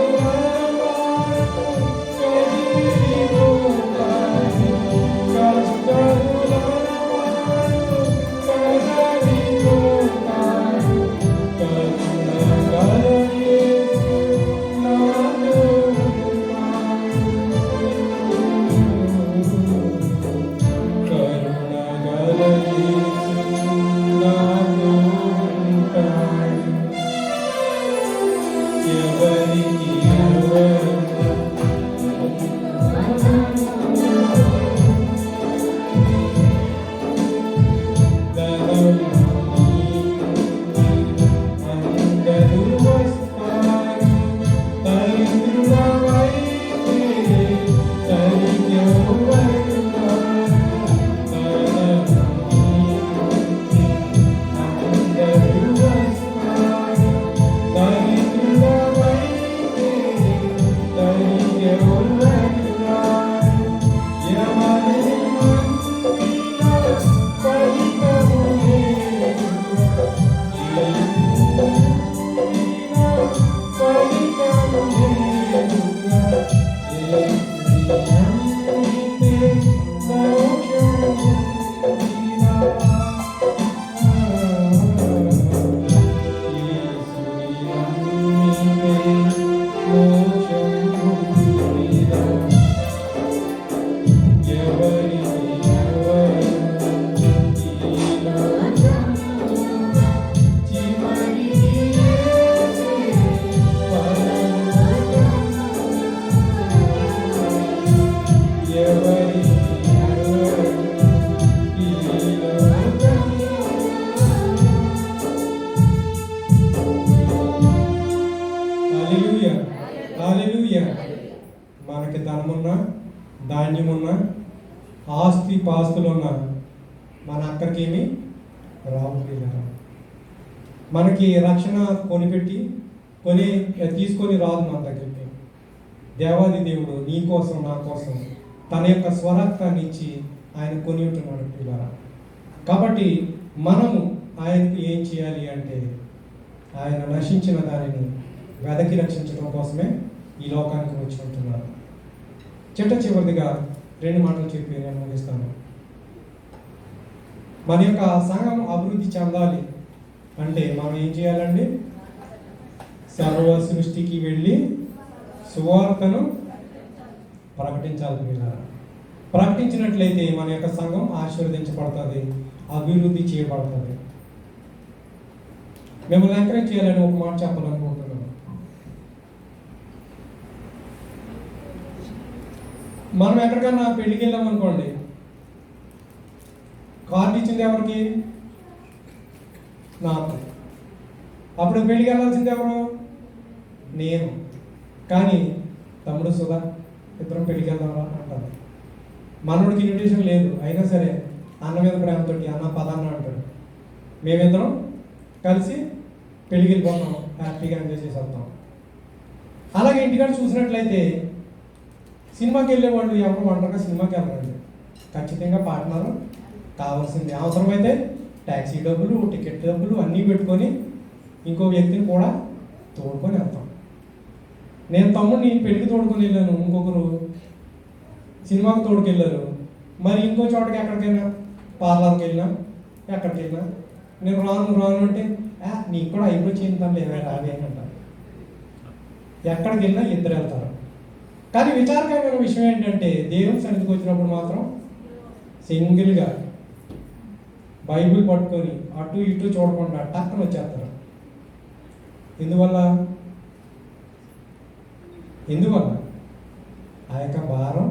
మనకి ధనమున్నా, ధాన్యమున్నా, ఆస్తి పాస్తులున్నా మన అక్కడికేమి రావట్లేదు. మనకి రక్షణ తీసుకొని రాదు మన దగ్గరికి. దేవాది దేవుడు నీ కోసం నా కోసం తన యొక్క స్వరక్తాన్ని ఇచ్చి ఆయన కొని ఉంటున్నాడు పిల్లరా. కాబట్టి మనము ఆయనకు ఏం చేయాలి అంటే, ఆయన నశించిన దానిని వెదకి రక్షించడం కోసమే ఈ లోకానికి వచ్చి ఉంటున్నారు. చివరిదిగా 2 మాటలు చెప్పి నేను ముగిస్తాను. మన యొక్క సంఘం అభివృద్ధి చెందాలి అంటే మనం ఏం చేయాలండి? సర్వ సృష్టికి వెళ్ళి సువార్తను ప్రకటించాలి పిల్లరా. ప్రకటించినట్లయితే మన యొక్క సంఘం ఆశీర్వదించబడుతుంది, అభివృద్ధి చేయబడుతుంది. మిమ్మల్ని ఎంకరేజ్ చేయాలని ఒక మాట చెప్పాలనుకుంటున్నాను. మనం ఎక్కడికన్నా పెళ్ళికి వెళ్ళాం అనుకోండి, కార్డు ఇచ్చింది ఎవరికి? నాకు. అప్పుడు పెళ్ళికి వెళ్ళాల్సింది ఎవరు? నేను. కానీ తమ్ముడు సుధా ఇద్దరం పెళ్ళికి వెళ్దామా అంటారు. మనోడికి ఇన్విటేషన్ లేదు, అయినా సరే అన్న మీద ప్రేమతో అన్న పదాన్న అంటాడు. మేమిద్దరం కలిసి పెళ్ళికి వెళ్ళిపోతాం, హ్యాపీగా ఎంజాయ్ చేసి వస్తాం. అలాగే ఇంటికాడ చూసినట్లయితే సినిమాకి వెళ్ళేవాళ్ళు ఎవరు ఒంటరిగా సినిమాకి వెళ్ళరండి. ఖచ్చితంగా పార్ట్నర్ కావాల్సింది. అవసరమైతే ట్యాక్సీ డబ్బులు, టికెట్ డబ్బులు అన్నీ పెట్టుకొని ఇంకో వ్యక్తిని కూడా తోడుకొని వెళ్తాం. నేను తమ్ముడిని పెళ్లికి తోడుకొని వెళ్ళాను, ఇంకొకరు సినిమాకి తోడుకెళ్ళారు, మరి ఇంకో చోటకి ఎక్కడికైనా పార్లర్కి వెళ్ళినా ఎక్కడికి వెళ్ళినా నేను రాను అంటే నీకు కూడా ఐబ్రో చేయించాను లేదా రావే అంటారు. ఎక్కడికి వెళ్ళినా ఇద్దరు వెళ్తారు. కానీ విచారకరమైన విషయం ఏంటంటే దేవుని సన్నిధికి వచ్చినప్పుడు మాత్రం సింగిల్గా బైబిల్ పట్టుకొని అటు ఇటు చూడకుండా టక్కన వచ్చేస్తారు. ఎందువల్ల ఆ యొక్క భారం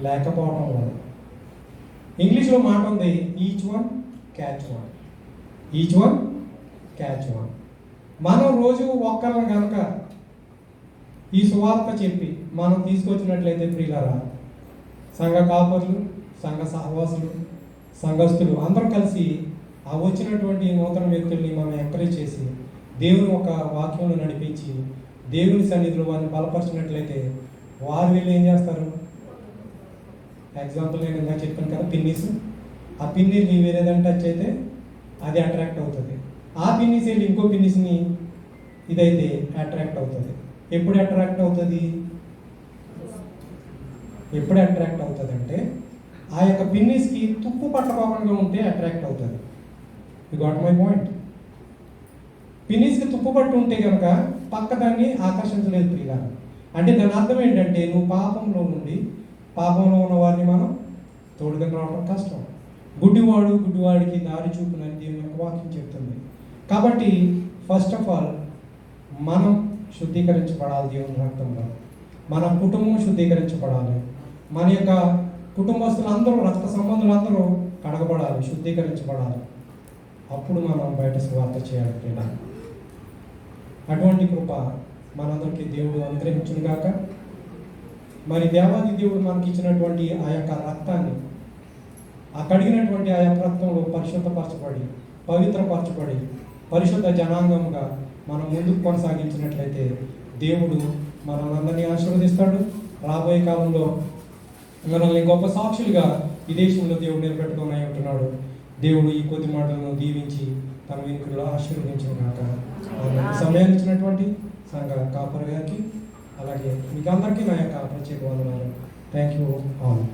లేకపోవడం వల్ల. ఇంగ్లీష్లో మాట ఉంది, ఈచ్ వన్ క్యాచ్ వన్. మనం రోజు ఒక్కరిని కనుక ఈ సువార్త చెప్పి మనం తీసుకొచ్చినట్లయితే ప్రియులారా, సంఘ కాపరులు, సంఘ సహవాసులు, సంఘస్థులు అందరూ కలిసి ఆ వచ్చినటువంటి నూతన వ్యక్తుల్ని మనం ఎంకరేజ్ చేసి దేవుని ఒక వాక్యంలో నడిపించి దేవుని సన్నిధిలో వారిని బలపరిచినట్లయితే వారు వెళ్ళి ఏం చేస్తారు? ఎగ్జాంపుల్ నేను ఇందాక చెప్పాను కదా, పిన్నిస్. ఆ పిన్నిని వేరేదని టచ్ అయితే అది అట్రాక్ట్ అవుతుంది. ఆ పిన్నిస్ వెళ్ళి ఇంకో పిన్నిస్ని ఇదైతే అట్రాక్ట్ అవుతుంది. ఎప్పుడు అట్రాక్ట్ అవుతుంది అంటే ఆ యొక్క పిన్నిస్కి తుప్పు పట్టకోకుండా ఉంటే అట్రాక్ట్ అవుతుంది. You got my point. పిన్నిస్కి తుప్పు పట్టు ఉంటే కనుక పక్క దాన్ని ఆకర్షించలేదు ప్రియులారా. అంటే దాని అర్థం ఏంటంటే నువ్వు పాపంలో ఉన్న వారిని మనం తోడుగా రావడం కష్టం. గుడ్డివాడికి దారి చూపునని దేవుని యొక్క వాక్యం చెప్తుంది. కాబట్టి ఫస్ట్ ఆఫ్ ఆల్ మనం శుద్ధీకరించబడాలి దేవుని రక్తంలో. మన కుటుంబం శుద్ధీకరించబడాలి. మన యొక్క కుటుంబస్తులందరూ, రక్త సంబంధులందరూ కడగబడాలి, శుద్ధీకరించబడాలి. అప్పుడు మనం బయట సువార్త చేయాలి. అటువంటి కృప మనందరికీ దేవుడు అనుగ్రహించును గాక. మరి దేవాది దేవుడు మనకి ఇచ్చినటువంటి ఆ యొక్క రక్తాన్ని, ఆ కడిగినటువంటి ఆ యొక్క రక్తంలో పరిశుద్ధపరచబడి, పవిత్రపరచబడి, పరిశుద్ధ జనాంగంగా మనం ముందుకు కొనసాగించినట్లయితే దేవుడు మనల్ని ఆశీర్వదిస్తాడు. రాబోయే కాలంలో మనల్ని గొప్ప సాక్షులుగా ఈ దేశంలో దేవుడు నిలబెట్టుకొని ఉంటున్నాడు. దేవుడు ఈ కొద్ది మాటలను దీవించి తన వెనుకలో ఆశీర్వదించిన కాక. సమయాన్ని ఇచ్చినటువంటి సంఘ కాపరి గారికి, అలాగే మీకు అందరికీ నా యొక్క ప్రత్యేక వందనాలు. Thank you all.